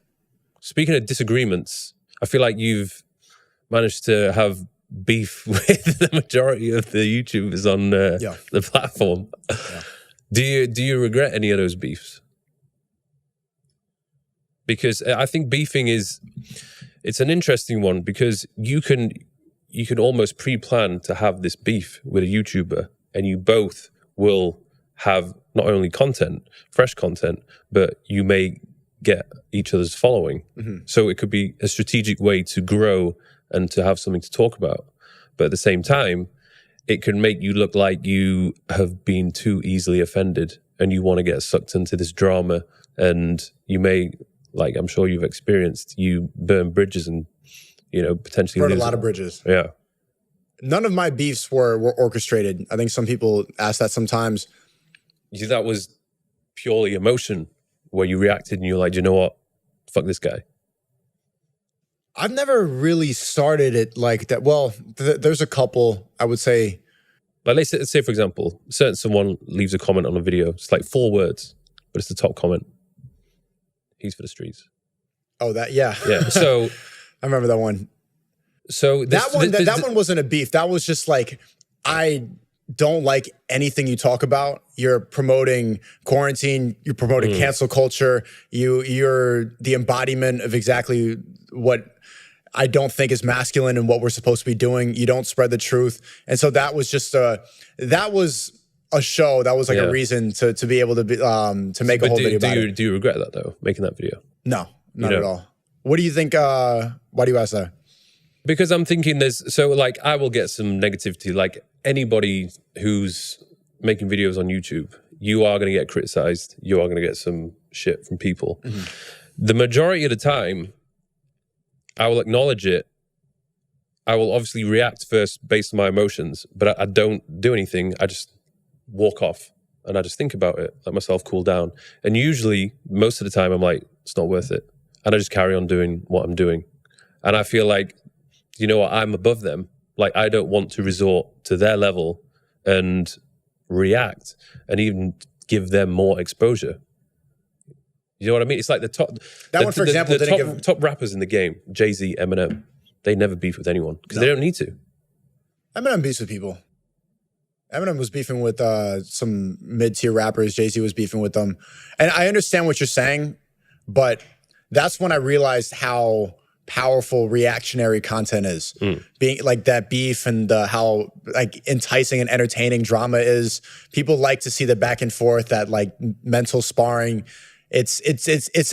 Speaking of disagreements, I feel like you've managed to have beef with the majority of the YouTubers on the platform. Yeah. Do you regret any of those beefs? Because I think beefing it's an interesting one, because you can almost pre-plan to have this beef with a YouTuber, and you both will have not only fresh content, but you may get each other's following. So it could be a strategic way to grow and to have something to talk about. But at the same time, it can make you look like you have been too easily offended and you want to get sucked into this drama. And you may, like I'm sure you've experienced, you burn bridges and, potentially burned a lot of bridges. Yeah. None of my beefs were orchestrated. I think some people ask that sometimes. You think that was purely emotion, where you reacted and you're like, you know what? Fuck this guy. I've never really started it like that. Well, there's a couple, I would say. Like, let's say, for example, someone leaves a comment on a video. It's like 4 words, but it's the top comment. He's for the streets. Oh, yeah. Yeah. So I remember that one. So that one wasn't a beef. That was just like, I don't like anything you talk about. You're promoting quarantine. You're promoting cancel culture. You're the embodiment of exactly what I don't think is masculine and what we're supposed to be doing. You don't spread the truth. And so that was just a show. That was like a reason to be able to be, to make a whole video about it. Do you regret that though, making that video? No, not at all. What do you think? Why do you ask that? Because I'm thinking I will get some negativity. Like, anybody who's making videos on YouTube, you are going to get criticized. You are going to get some shit from people. The majority of the time, I will acknowledge it. I will obviously react first based on my emotions, but I don't do anything. I just walk off and I just think about it, let myself cool down. And usually, most of the time, I'm like, it's not worth it. And I just carry on doing what I'm doing. And I feel like, you know what, I'm above them. Like, I don't want to resort to their level and react and even give them more exposure. You know what I mean? It's like the top... That one, for example, the top rappers in the game, Jay-Z, Eminem, They never beef with anyone because they don't need to. Eminem beefs with people. Eminem was beefing with some mid-tier rappers. Jay-Z was beefing with them. And I understand what you're saying, but that's when I realized how powerful reactionary content is. Being like that beef and how like enticing and entertaining drama is. People like to see the back and forth, that like mental sparring. It's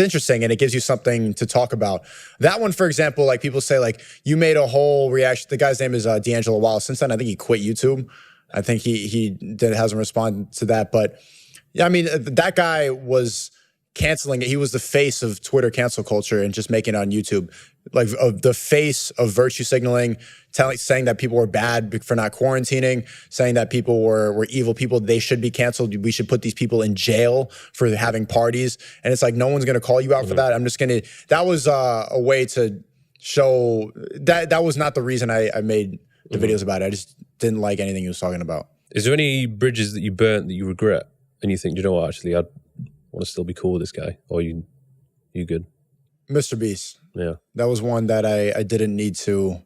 interesting, and it gives you something to talk about. That one, for example, like people say, like you made a whole reaction. The guy's name is D'Angelo Wallace. Since then, I think he quit YouTube. I think he hasn't responded to that. But yeah, I mean, that guy was canceling it. He was the face of Twitter cancel culture and just making it on YouTube, like the face of virtue signaling, saying that people were bad for not quarantining, saying that people were evil people. They should be canceled. We should put these people in jail for having parties. And it's like, no one's going to call you out for that. I'm just going to, that was a way to show that was not the reason I made the videos about it. I just didn't like anything he was talking about. Is there any bridges that you burnt that you regret and you think, you know what, actually, I'd want to still be cool with this guy? Or you good? Mr. Beast. Yeah. That was one that I didn't need to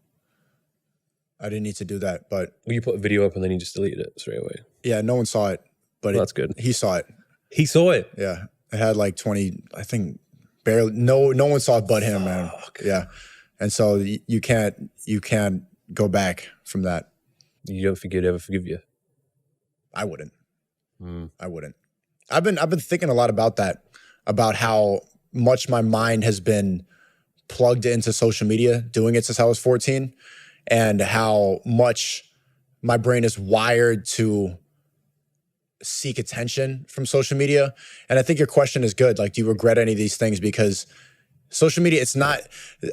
do that, but Well, you put a video up and then you just deleted it straight away. yeah, no one saw it, but Well, that's good. He saw it. He saw it. Yeah. It had like 20, I think barely, no one saw it but him, man. Yeah. And so you can't go back from that. You don't think he'd ever forgive you? I wouldn't. I wouldn't. I've been thinking a lot about that, about how much my mind has been plugged into social media, doing it since I was 14, and how much my brain is wired to seek attention from social media. And I think your question is good. Like, do you regret any of these things? Because social media, it's not,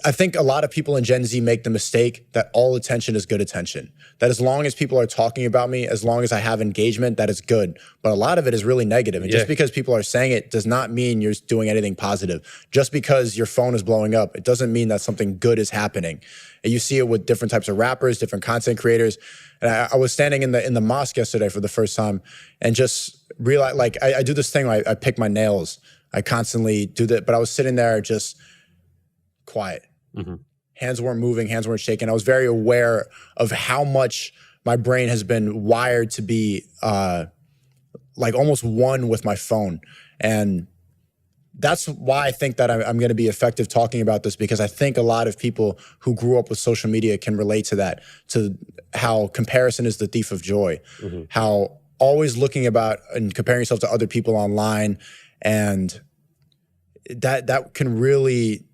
I think a lot of people in Gen Z make the mistake that all attention is good attention. That as long as people are talking about me, as long as I have engagement, that is good. But a lot of it is really negative. And just because people are saying it does not mean you're doing anything positive. Just because your phone is blowing up, it doesn't mean that something good is happening. And you see it with different types of rappers, different content creators. And I was standing in the mosque yesterday for the first time and just realized, like, I do this thing where I pick my nails. I constantly do that, but I was sitting there just quiet. Hands weren't moving, hands weren't shaking. I was very aware of how much my brain has been wired to be like almost one with my phone. And that's why I think that I'm going to be effective talking about this, because I think a lot of people who grew up with social media can relate to that, to how comparison is the thief of joy, how always looking about and comparing yourself to other people online, and that can really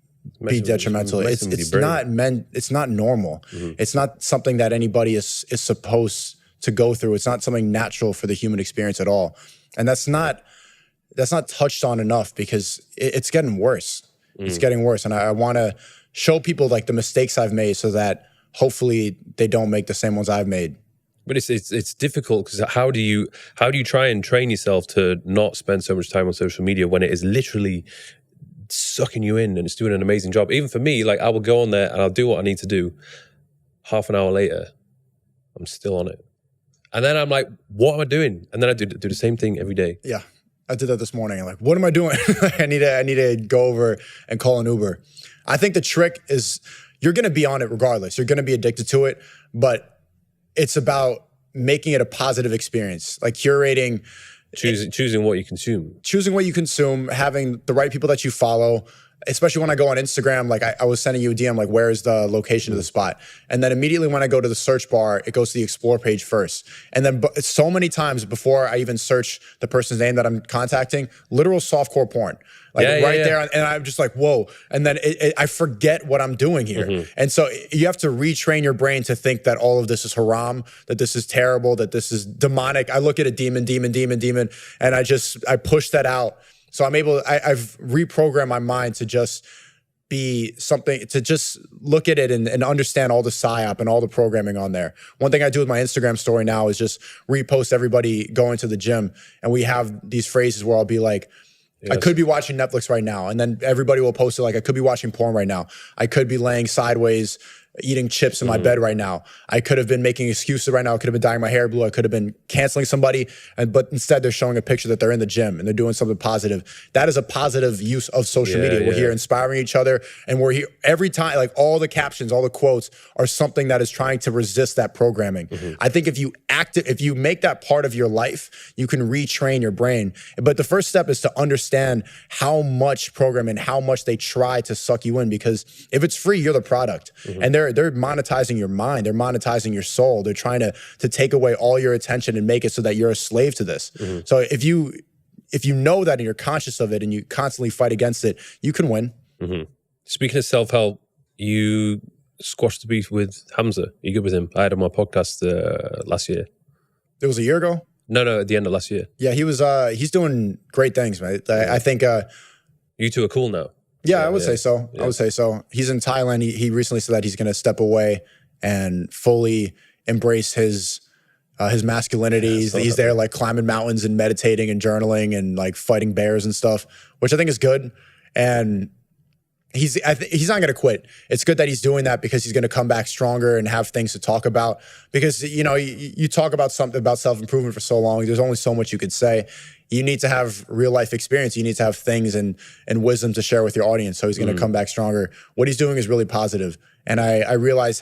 be detrimental. It's not normal. It's not something that anybody is supposed to go through. It's not something natural for the human experience at all. And that's not touched on enough, because it's getting worse. It's getting worse. And I want to show people like the mistakes I've made so that hopefully they don't make the same ones I've made. But it's difficult, because how do you try and train yourself to not spend so much time on social media when it is literally sucking you in and it's doing an amazing job? Even for me, like, I will go on there and I'll do what I need to do. Half an hour later, I'm still on it. And then I'm like, what am I doing? And then I do the same thing every day. Yeah. I did that this morning. I'm like, what am I doing? I need to go over and call an Uber. I think the trick is you're going to be on it regardless. You're going to be addicted to it, but it's about making it a positive experience, like curating, choosing what you consume. Choosing what you consume, having the right people that you follow. Especially when I go on Instagram, like I was sending you a DM, like, where is the location of the spot? And then immediately when I go to the search bar, it goes to the explore page first. And then so many times before I even search the person's name that I'm contacting, literal softcore porn. Like there. And I'm just like, whoa. And then I forget what I'm doing here. And so you have to retrain your brain to think that all of this is haram, that this is terrible, that this is demonic. I look at a demon, and I push that out. So I've reprogrammed my mind to just be something, to just look at it and understand all the psyop and all the programming on there. One thing I do with my Instagram story now is just repost everybody going to the gym. And we have these phrases where I'll be like, I could be watching Netflix right now. And then everybody will post it like, I could be watching porn right now. I could be laying sideways eating chips in my bed right now. I could have been making excuses right now. I could have been dyeing my hair blue. I could have been canceling somebody, but instead they're showing a picture that they're in the gym and they're doing something positive. That is a positive use of social media. We're here inspiring each other, and we're here every time, like all the captions, all the quotes are something that is trying to resist that programming. I think if you make that part of your life, you can retrain your brain. But the first step is to understand how much programming, how much they try to suck you in, because if it's free, you're the product. And they're monetizing your mind, they're monetizing your soul. They're trying to take away all your attention and make it so that you're a slave to this. So if you know that and you're conscious of it and you constantly fight against it, you can win. Speaking of self-help, you squashed the beef with Hamza. You good with him? I had him on my podcast last year. It was a year ago? No, at the end of last year. Yeah, he's doing great things, man. I think you two are cool now. Yeah, I would say so. I would say so. He's in Thailand. He recently said that he's going to step away and fully embrace his masculinity. He's there like climbing mountains and meditating and journaling and like fighting bears and stuff, which I think is good. And he's not going to quit. It's good that he's doing that because he's going to come back stronger and have things to talk about. Because, you know, you talk about something about self-improvement for so long. There's only so much you could say. You need to have real life experience. You need to have things and wisdom to share with your audience. So he's going to come back stronger. What he's doing is really positive. And I realize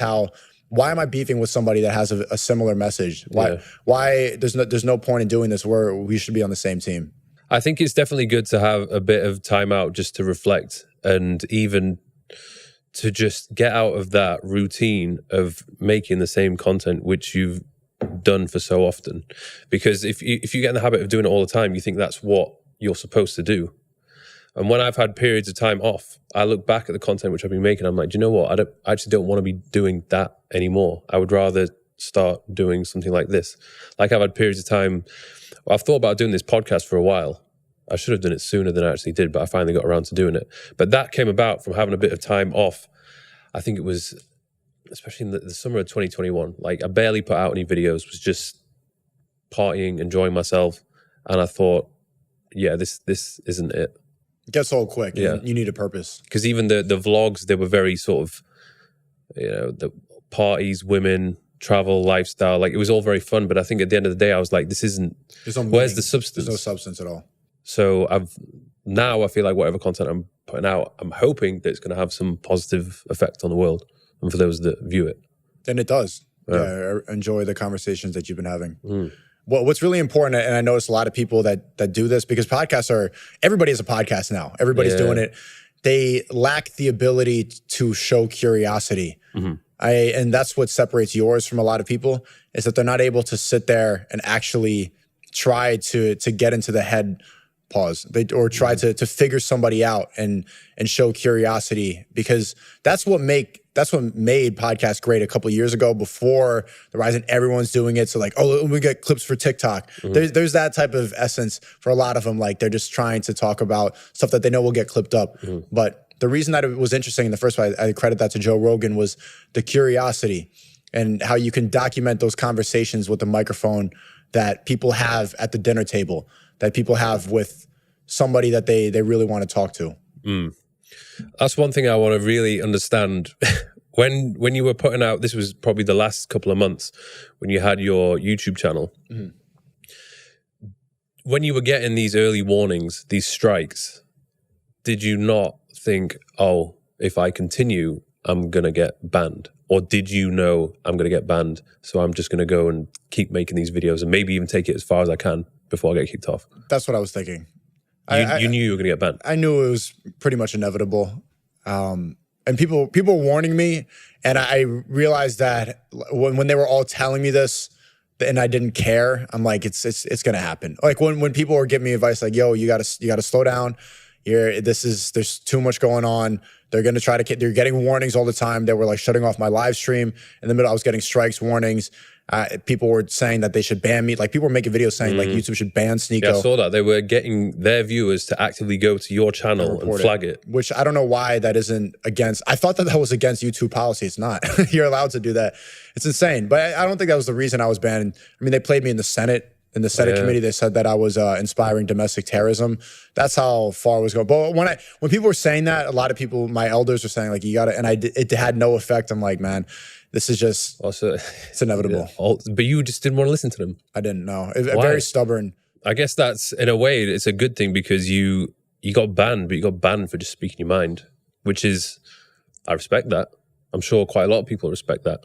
why am I beefing with somebody that has a similar message? Why there's no point in doing this where we should be on the same team. I think it's definitely good to have a bit of time out just to reflect and even to just get out of that routine of making the same content which you've done for so often. Because if you get in the habit of doing it all the time, you think that's what you're supposed to do. And when I've had periods of time off, I look back at the content which I've been making, I'm like, do you know what? I actually don't want to be doing that anymore. I would rather start doing something like this. Like I've had periods of time, I've thought about doing this podcast for a while. I should have done it sooner than I actually did, but I finally got around to doing it. But that came about from having a bit of time off. I think it was, especially in the summer of 2021, like I barely put out any videos, was just partying, enjoying myself. And I thought, yeah, this isn't it. It gets old quick. Yeah. You need a purpose. Because even the vlogs, they were very sort of, you know, the parties, women, travel, lifestyle, like it was all very fun. But I think at the end of the day, I was like, where's the substance? There's no substance at all. So I feel like whatever content I'm putting out, I'm hoping that it's going to have some positive effect on the world and for those that view it. And it does. Yeah, enjoy the conversations that you've been having. What's really important, and I notice a lot of people that do this, because everybody has a podcast now. Everybody's doing it. They lack the ability to show curiosity. And that's what separates yours from a lot of people, is that they're not able to sit there and actually try to get into the head or try to figure somebody out and show curiosity, because that's what made podcasts great a couple of years ago, before the rise and everyone's doing it. So like, oh, we get clips for TikTok. There's that type of essence for a lot of them. Like they're just trying to talk about stuff that they know will get clipped up. But the reason that it was interesting in the first place, I credit that to Joe Rogan, was the curiosity and how you can document those conversations with the microphone that people have at the dinner table, that people have with somebody that they really want to talk to. That's one thing I want to really understand. When you were putting out, this was probably the last couple of months, when you had your YouTube channel, when you were getting these early warnings, these strikes, did you not think, oh, if I continue, I'm going to get banned? Or did you know I'm going to get banned, so I'm just going to go and keep making these videos and maybe even take it as far as I can before I get kicked off? That's what I was thinking. You knew you were going to get banned. I knew it was pretty much inevitable. And people were warning me, and I realized that when they were all telling me this, and I didn't care, I'm like, it's going to happen. Like when people were giving me advice, like, yo, you got to slow down. There's too much going on. They're going to they're getting warnings all the time. They were like shutting off my live stream in the middle. I was getting strikes, warnings. People were saying that they should ban me. Like people were making videos saying like YouTube should ban Sneako. Yeah, I saw that. They were getting their viewers to actively go to your channel and flag it. Which I don't know why that isn't against. I thought that was against YouTube policy. It's not. You're allowed to do that. It's insane. But I don't think that was the reason I was banned. I mean, they played me in the Senate in the Senate committee. They said that I was inspiring domestic terrorism. That's how far I was going. But when people were saying that, a lot of people, my elders were saying like, you got to, and it had no effect. I'm like, man, this is just, it's inevitable. But you just didn't want to listen to them. I didn't know. Very stubborn. I guess that's, in a way, it's a good thing because you got banned, but you got banned for just speaking your mind, which is, I respect that. I'm sure quite a lot of people respect that.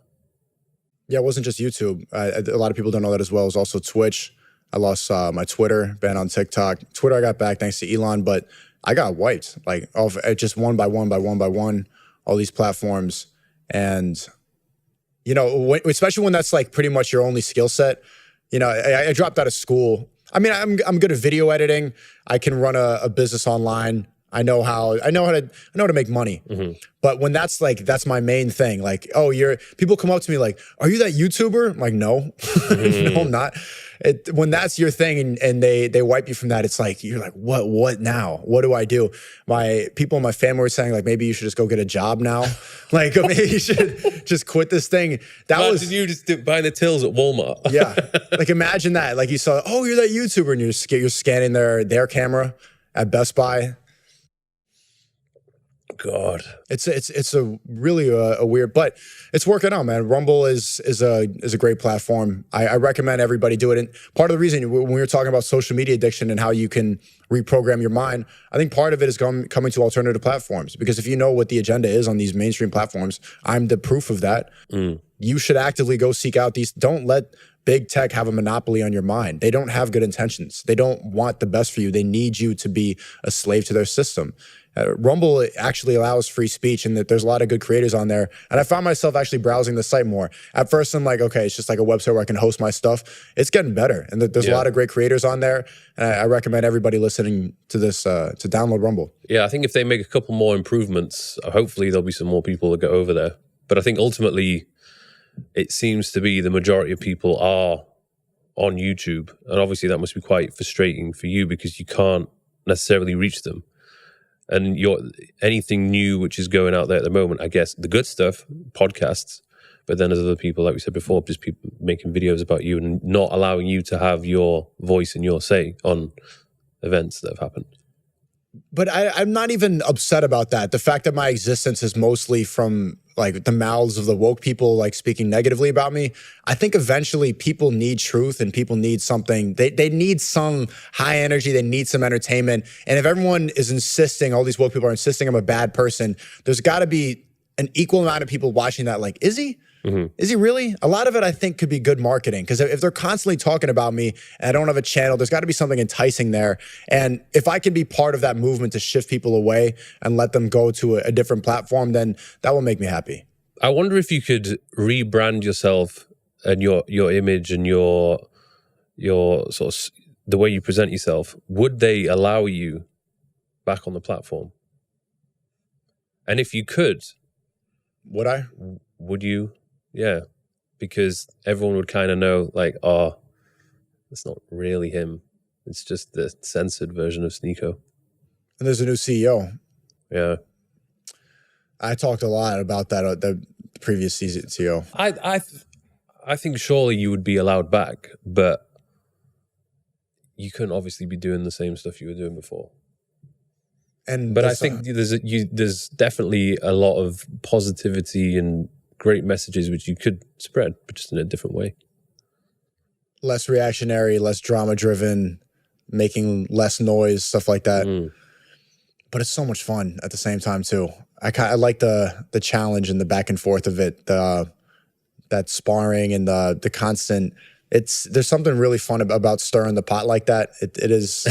Yeah, it wasn't just YouTube. A lot of people don't know that as well. It was also Twitch. I lost my Twitter, banned on TikTok. Twitter I got back thanks to Elon, but I got wiped. Like just one by one, all these platforms. And, you know, especially when that's like pretty much your only skill set. You know, I dropped out of school. I mean, I'm good at video editing. I can run a business online. I know how to make money. But when that's my main thing. Like, people come up to me like, are you that YouTuber? I'm like, no, no, I'm not. When that's your thing and they wipe you from that, it's like, you're like, what now? What do I do? My people in my family were saying like, maybe you should just go get a job now. Like maybe you should just quit this thing. Did you just buy the tills at Walmart? Yeah. Like imagine that. Like you saw, you're that YouTuber and you're scanning their camera at Best Buy. God, it's a really a weird, but it's working out, man. Rumble is a great platform. I recommend everybody do it. And part of the reason when we were talking about social media addiction and how you can reprogram your mind, I think part of it is coming to alternative platforms. Because if you know what the agenda is on these mainstream platforms, I'm the proof of that. You should actively go seek out these. Don't let big tech have a monopoly on your mind. They don't have good intentions. They don't want the best for you. They need you to be a slave to their system. Rumble actually allows free speech and that there's a lot of good creators on there. And I found myself actually browsing the site more. At first, I'm like, okay, it's just like a website where I can host my stuff. It's getting better. And there's a lot of great creators on there. And I recommend everybody listening to this to download Rumble. Yeah, I think if they make a couple more improvements, hopefully there'll be some more people that go over there. But I think ultimately, it seems to be the majority of people are on YouTube. And obviously that must be quite frustrating for you because you can't necessarily reach them. And anything new which is going out there at the moment, I guess, the good stuff, podcasts, but then there's other people, like we said before, just people making videos about you and not allowing you to have your voice and your say on events that have happened. But I'm not even upset about that. The fact that my existence is mostly from like the mouths of the woke people like speaking negatively about me, I think eventually people need truth and people need something. They need some high energy. They need some entertainment. And if everyone is insisting, all these woke people are insisting I'm a bad person, there's got to be an equal amount of people watching that like, is he? Is he really? A lot of it, I think, could be good marketing because if they're constantly talking about me and I don't have a channel, there's got to be something enticing there. And if I can be part of that movement to shift people away and let them go to a different platform, then that will make me happy. I wonder if you could rebrand yourself and your image and your sort of the way you present yourself. Would they allow you back on the platform? And if you could, would I? Would you? Yeah, because everyone would kind of know, like, oh, it's not really him. It's just the censored version of Sneako. And there's a new CEO. Yeah. I talked a lot about that, the previous CEO. I think surely you would be allowed back, but you couldn't obviously be doing the same stuff you were doing before. But I think there's definitely a lot of positivity and great messages which you could spread, but just in a different way. Less reactionary, less drama-driven, making less noise, stuff like that. But it's so much fun at the same time too. I like the challenge and the back and forth of it, that sparring and the constant. There's something really fun about stirring the pot like that. It is,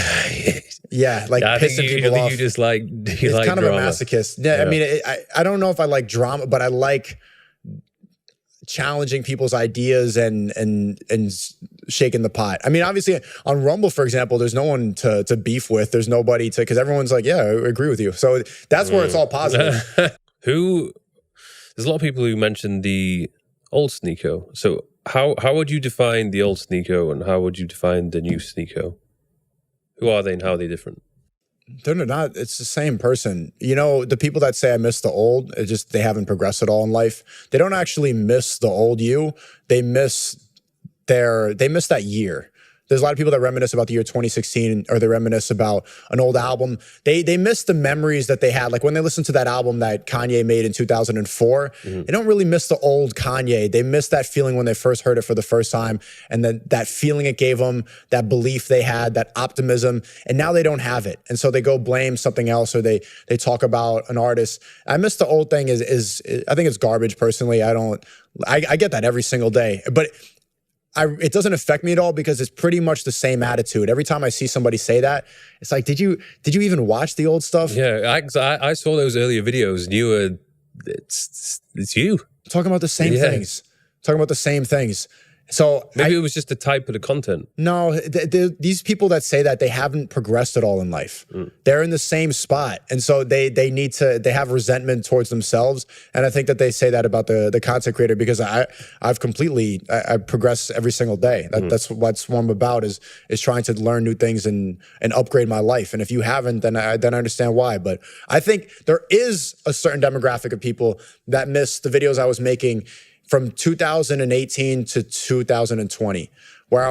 yeah, like pissing people off. You just like it's like kind drama. of a masochist. Yeah, I mean, I don't know if I like drama, but I like challenging people's ideas and shaking the pot. I mean, obviously on Rumble, for example, there's no one to beef with. There's nobody because everyone's like, yeah, I agree with you. So that's where it's all positive. There's a lot of people who mentioned the old Sneako. So how would you define the old Sneako and how would you define the new Sneako? Who are they and how are they different? They're not, it's the same person. You know, the people that say I miss the old, they haven't progressed at all in life. They don't actually miss the old you. They miss that year. There's a lot of people that reminisce about the year 2016, or they reminisce about an old album. They miss the memories that they had. Like when they listen to that album that Kanye made in 2004, they don't really miss the old Kanye. They miss that feeling when they first heard it for the first time, and then that feeling it gave them, that belief they had, that optimism, and now they don't have it. And so they go blame something else, or they talk about an artist. I miss the old thing. Is I think it's garbage personally. I get that every single day, but it doesn't affect me at all because it's pretty much the same attitude. Every time I see somebody say that, it's like, did you even watch the old stuff? Yeah, I saw those earlier videos and you were, it's you. Talking about the same things. Talking about the same things. So maybe it was just the type of the content. No, these people that say that, they haven't progressed at all in life. They're in the same spot. And so they have resentment towards themselves. And I think that they say that about the content creator, because I progress every single day. That's what I'm about, is trying to learn new things and upgrade my life. And if you haven't, then I understand why. But I think there is a certain demographic of people that miss the videos I was making from 2018 to 2020, where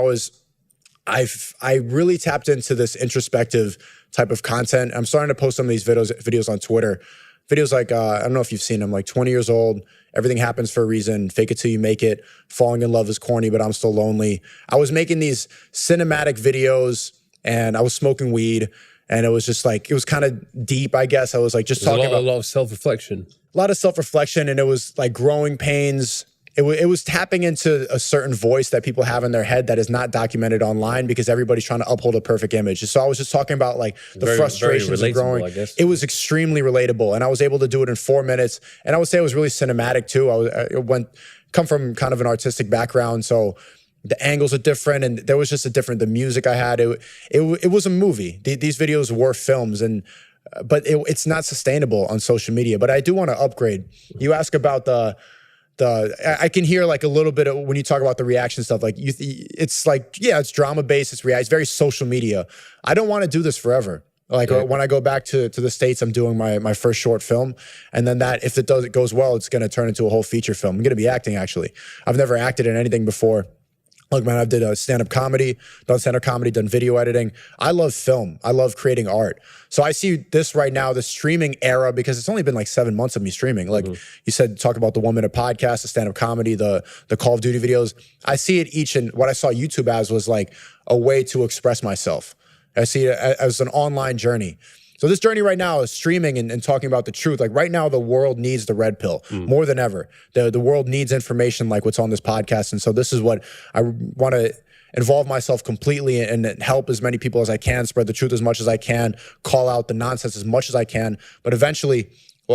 I really tapped into this introspective type of content. I'm starting to post some of these videos on Twitter. Videos like, I don't know if you've seen them, like 20 years old, everything happens for a reason, fake it till you make it, falling in love is corny, but I'm still lonely. I was making these cinematic videos and I was smoking weed, and it was just like, it was kind of deep, I guess. I was like just talking about a lot of self-reflection. A lot of self-reflection, and it was like growing pains. It was tapping into a certain voice that people have in their head that is not documented online, because everybody's trying to uphold a perfect image. So I was just talking about like the frustrations of growing. It was extremely relatable, and I was able to do it in 4 minutes. And I would say it was really cinematic too. I come from kind of an artistic background, so the angles are different, and there was just the music I had. It was a movie. These videos were films, but it's not sustainable on social media. But I do want to upgrade. You ask about I can hear like a little bit of when you talk about the reaction stuff, like it's like, yeah, it's drama based, it's very social media. I don't want to do this forever. Like when I go back to the States, I'm doing my first short film. And then if it goes well, it's going to turn into a whole feature film. I'm going to be acting, actually. I've never acted in anything before. Look, man, I did stand-up comedy, done video editing. I love film. I love creating art. So I see this right now, the streaming era, because it's only been like 7 months of me streaming. Like you said, talk about the 1 minute podcast, the stand-up comedy, the Call of Duty videos. I see it and what I saw YouTube as was like a way to express myself. I see it as an online journey. So this journey right now is streaming and talking about the truth. Like right now, the world needs the red pill more than ever. The world needs information like what's on this podcast. And so this is what I want to involve myself completely and help as many people as I can, spread the truth as much as I can, call out the nonsense as much as I can. But eventually,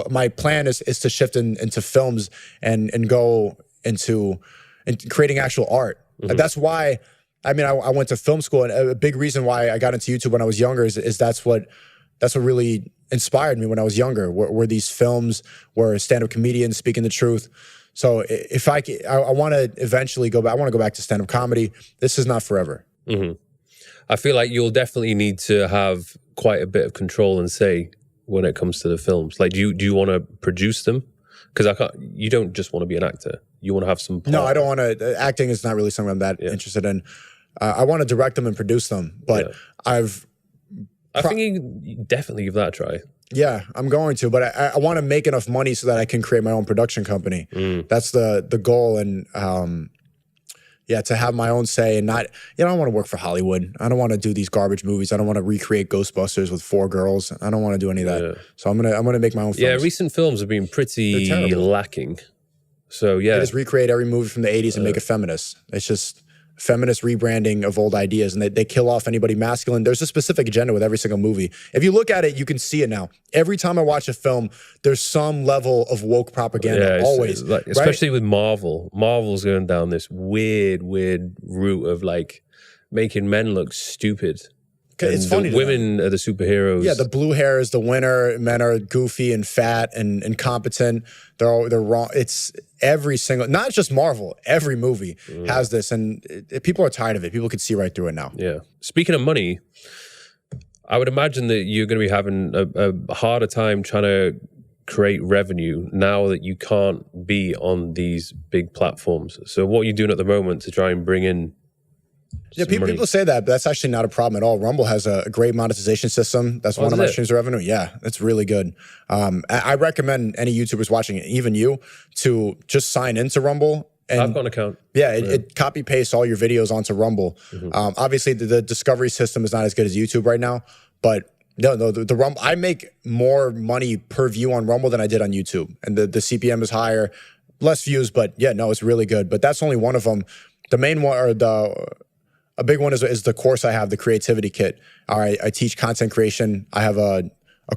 my plan is to shift into films and go into creating actual art. And that's why, I went to film school, and a big reason why I got into YouTube when I was younger is that's what really inspired me when I was younger, were these films where stand-up comedians speaking the truth. So if I want to eventually go back, I want to go back to stand-up comedy. This is not forever. I feel like you'll definitely need to have quite a bit of control and say when it comes to the films. Like, do you want to produce them? Because you don't just want to be an actor. You want to have some part. No, I don't want to. Acting is not really something I'm that interested in. I want to direct them and produce them, but I think you definitely give that a try. Yeah, I'm going to, but I want to make enough money so that I can create my own production company. That's the goal, and to have my own say and not, I don't want to work for Hollywood. I don't want to do these garbage movies. I don't want to recreate Ghostbusters with 4 girls. I don't want to do any of that. Yeah. So I'm gonna make my own films. Yeah, recent films have been pretty lacking. So yeah, they just recreate every movie from the 80s and make it feminist. It's just feminist rebranding of old ideas, and they kill off anybody masculine. There's a specific agenda with every single movie. If you look at it, you can see it now. Every time I watch a film, there's some level of woke propaganda, always. Like, especially with Marvel. Marvel's going down this weird route of like making men look stupid. It's funny. Women are the superheroes. Yeah, the blue hair is the winner. Men are goofy and fat and incompetent. They're wrong. It's every single, not just Marvel. Every movie has this, and people are tired of it. People can see right through it now. Yeah. Speaking of money, I would imagine that you're going to be having a harder time trying to create revenue now that you can't be on these big platforms. So what are you doing at the moment to try and bring in Yeah, people say that, but that's actually not a problem at all. Rumble has a great monetization system. That's one of my streams of revenue. Yeah, it's really good. I recommend any YouTubers watching it, even you, to just sign into Rumble. And I've got an account. Yeah, it copy pastes all your videos onto Rumble. Obviously, the discovery system is not as good as YouTube right now, but no, the Rumble. I make more money per view on Rumble than I did on YouTube, and the CPM is higher, less views, but yeah, no, it's really good. But that's only one of them. The main one, or a big one, is the course I have, the creativity kit. All right, I teach content creation. I have a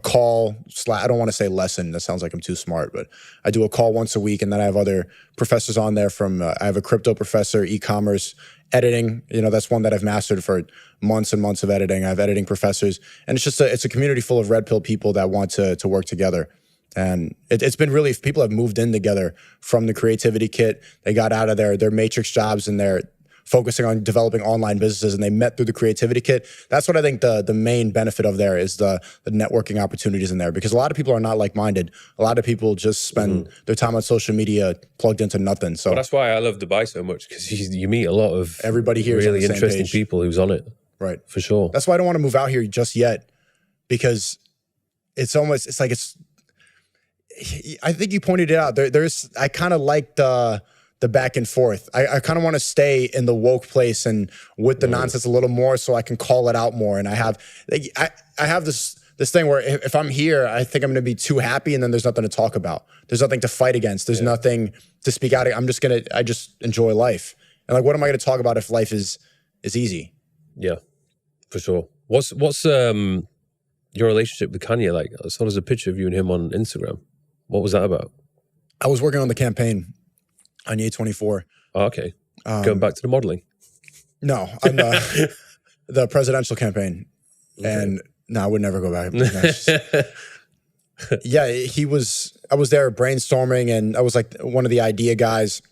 call I don't want to say lesson. That sounds like I'm too smart, but I do a call once a week, and then I have other professors on there from, I have a crypto professor, e-commerce, editing. You know, that's one that I've mastered for months and months of editing. I have editing professors, and it's just it's a community full of red pill people that want to work together. And it's been really, people have moved in together from the creativity kit. They got out of their matrix jobs and they're focusing on developing online businesses, and they met through the creativity kit. That's what I think the main benefit of there is, the networking opportunities in there, because a lot of people are not like-minded. A lot of people just spend their time on social media plugged into nothing. So that's why I love Dubai so much, because you meet a lot of everybody here really is on the interesting same page. people who's on it. Right. For sure. That's why I don't want to move out here just yet, because I think you pointed it out. I kind of like the back and forth. I kind of want to stay in the woke place and with the nonsense a little more, so I can call it out more. And I have this thing where if I'm here, I think I'm going to be too happy, and then there's nothing to talk about. There's nothing to fight against. There's nothing to speak out. I just enjoy life. And like, what am I going to talk about if life is easy? Yeah, for sure. What's your relationship with Kanye like? I saw there's a picture of you and him on Instagram. What was that about? I was working on the campaign on A24. Oh, okay. Going back to the modeling. No, on the presidential campaign. Okay. And no, I would never go back. Yeah, I was there brainstorming, and I was like one of the idea guys.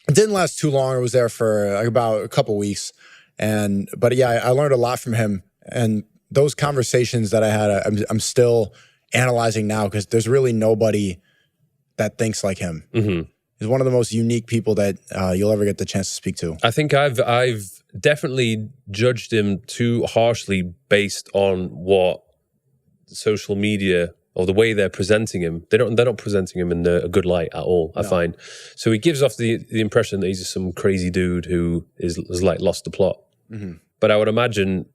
It didn't last too long. I was there for like about a couple weeks. But yeah, I learned a lot from him. And those conversations that I had, I'm still analyzing now, because there's really nobody that thinks like him. He's one of the most unique people that you'll ever get the chance to speak to. I think I've definitely judged him too harshly based on what social media or the way they're presenting him. They're not presenting him in a good light at all, I find. So he gives off the impression that he's just some crazy dude who has like lost the plot. But I would imagine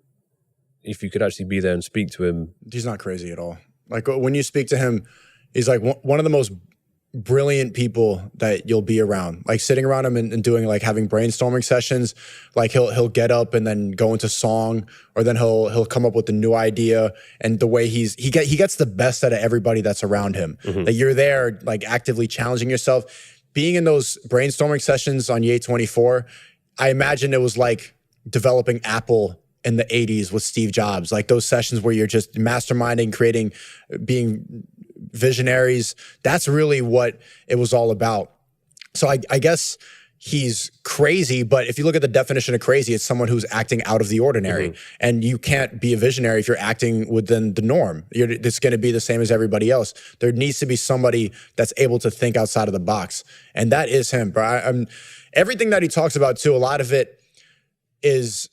if you could actually be there and speak to him. He's not crazy at all. Like when you speak to him, he's like one of the most brilliant people that you'll be around. Like sitting around him and doing, like, having brainstorming sessions. Like he'll get up and then go into song, or then he'll come up with a new idea. And the way he gets the best out of everybody that's around him. That you're there, like, actively challenging yourself. Being in those brainstorming sessions on Ye24, I imagine it was like developing Apple in the 80s with Steve Jobs. Like those sessions where you're just masterminding, creating, being visionaries. That's really what it was all about. So I guess he's crazy, but if you look at the definition of crazy, it's someone who's acting out of the ordinary. And you can't be a visionary if you're acting within the norm. It's going to be the same as everybody else. There needs to be somebody that's able to think outside of the box. And that is him. But everything that he talks about too, a lot of it is,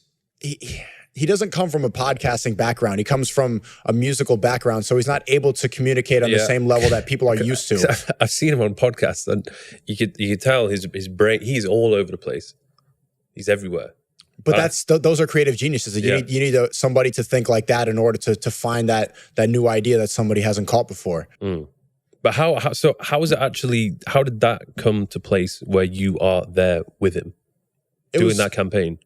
he doesn't come from a podcasting background. He comes from a musical background, so he's not able to communicate on the same level that people are used to. I've seen him on podcasts, and you could tell his brain. He's all over the place. He's everywhere. But those are creative geniuses. You need somebody to think like that in order to find that new idea that somebody hasn't caught before. But how is it actually? How did that come to place where you are there with him doing that campaign?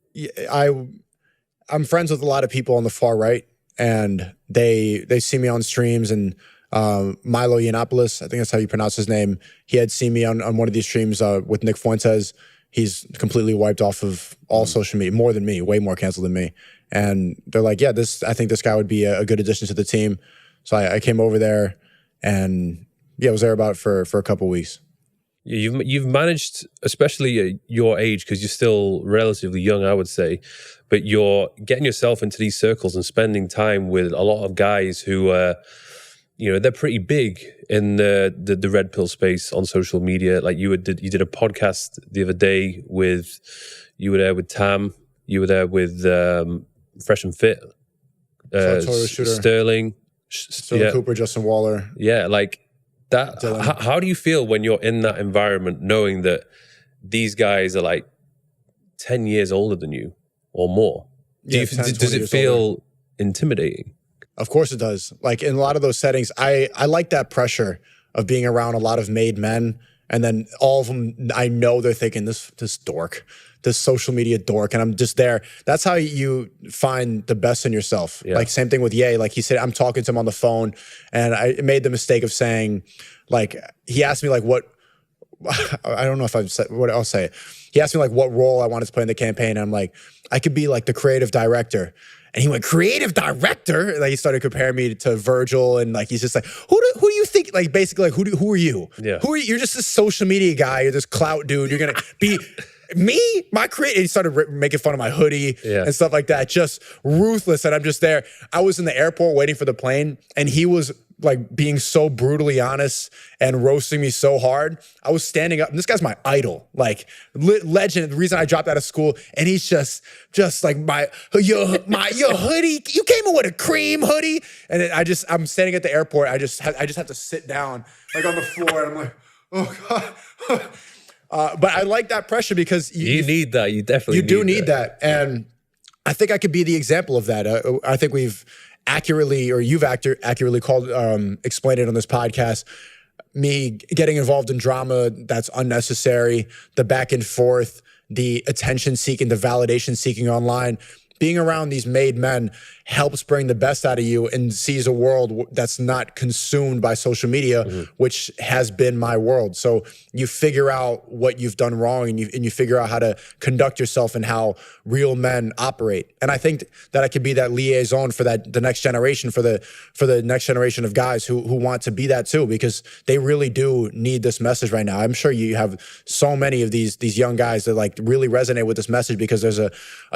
I'm friends with a lot of people on the far right, and they see me on streams, and Milo Yiannopoulos, I think that's how you pronounce his name, he had seen me on one of these streams with Nick Fuentes. He's completely wiped off of all social media, more than me, way more canceled than me. And they're like, yeah, I think this guy would be a good addition to the team. So I came over there, and I was there about for a couple of weeks. You've managed, especially at your age, because you're still relatively young, I would say, but you're getting yourself into these circles and spending time with a lot of guys who, they're pretty big in the red pill space on social media. Like you did a podcast the other day you were there with Tam. You were there with Fresh and Fit, Sterling, Cooper, Justin Waller. Yeah, like that. How do you feel when you're in that environment, knowing that these guys are like 10 years older than you or more? Does it feel intimidating? Of course it does. Like in a lot of those settings, I like that pressure of being around a lot of made men. And then all of them, I know they're thinking, this dork, this social media dork. And I'm just there. That's how you find the best in yourself. Yeah. Like same thing with Ye. Like he said, I'm talking to him on the phone and I made the mistake of saying, like, he asked me like what, I don't know if I've said, what I'll say. He asked me like what role I wanted to play in the campaign. And I'm like, I could be like the creative director. And he went, creative director? Like he started comparing me to Virgil, and like he's just like, who do you think? Like basically, like who are you? Yeah. Who are you? You're just this social media guy. You're this clout dude. You're gonna be me, my creative. He started making fun of my hoodie and stuff like that. Just ruthless. And I'm just there. I was in the airport waiting for the plane, and he was like being so brutally honest and roasting me so hard. I was standing up, and this guy's my idol, like legend. The reason I dropped out of school, and he's just like your hoodie. You came in with a cream hoodie, and then I'm standing at the airport. I just have to sit down like on the floor, and I'm like, oh God. But I like that pressure because you need that. You definitely need that, and I think I could be the example of that. I think we've accurately, or you've accurately explained it on this podcast, me getting involved in drama that's unnecessary, the back and forth, the attention seeking, the validation seeking online. Being around these made men helps bring the best out of you and sees a world that's not consumed by social media, which has been my world. So you figure out what you've done wrong, and you figure out how to conduct yourself and how real men operate. And I think that I could be that liaison for the next generation, for the next generation of guys who want to be that too, because they really do need this message right now. I'm sure you have so many of these young guys that like really resonate with this message, because there's a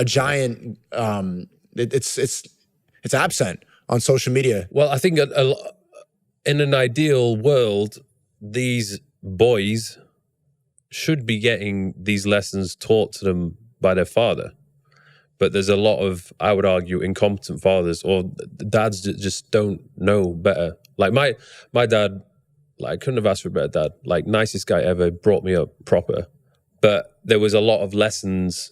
giant it's absent on social media. Well, I think in an ideal world, these boys should be getting these lessons taught to them by their father. But there's a lot of, I would argue, incompetent fathers, or dads that just don't know better. Like my dad, like I couldn't have asked for a better dad. Like nicest guy ever, brought me up proper. But there was a lot of lessons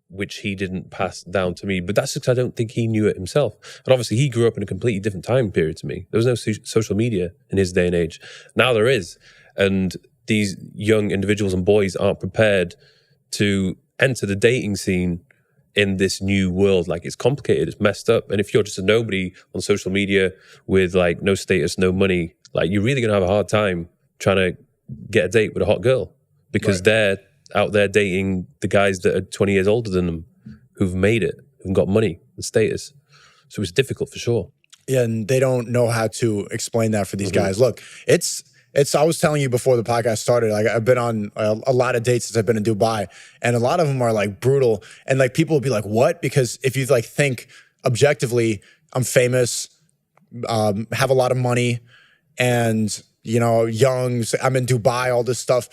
which he didn't pass down to me. But that's because I don't think he knew it himself. And obviously he grew up in a completely different time period to me. There was no social media in his day and age. Now there is. And these young individuals and boys aren't prepared to enter the dating scene in this new world. Like it's complicated, it's messed up. And if you're just a nobody on social media with like no status, no money, like you're really gonna have a hard time trying to get a date with a hot girl, because they're out there dating the guys that are 20 years older than them, who've made it, who've got money and status. So it's difficult for sure. Yeah, and they don't know how to explain that for these guys. Look, it's I was telling you before the podcast started, like I've been on a lot of dates since I've been in Dubai, and a lot of them are like brutal. And like people will be like, what? Because if you like think objectively, I'm famous, have a lot of money, and you know, young, I'm in Dubai, all this stuff.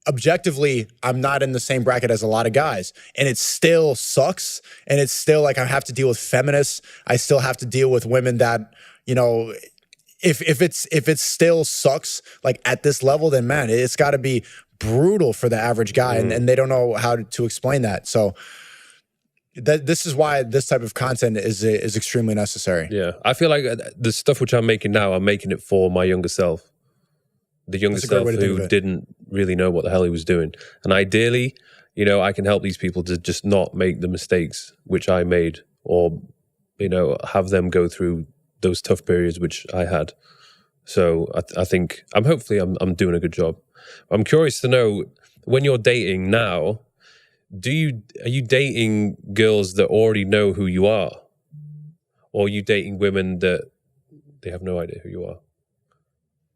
Objectively, I'm not in the same bracket as a lot of guys, and it still sucks. And it's still like I have to deal with feminists. I still have to deal with women that, you know, if it still sucks like at this level, then man, it's got to be brutal for the average guy, and they don't know how to explain that. So this is why this type of content is extremely necessary. Yeah, I feel like the stuff which I'm making now, I'm making it for my younger self. The younger self who didn't really know what the hell he was doing. And ideally, you know, I can help these people to just not make the mistakes which I made, or, you know, have them go through those tough periods which I had. So I think I'm doing a good job. I'm curious to know, when you're dating now, are you dating girls that already know who you are? Or are you dating women that they have no idea who you are?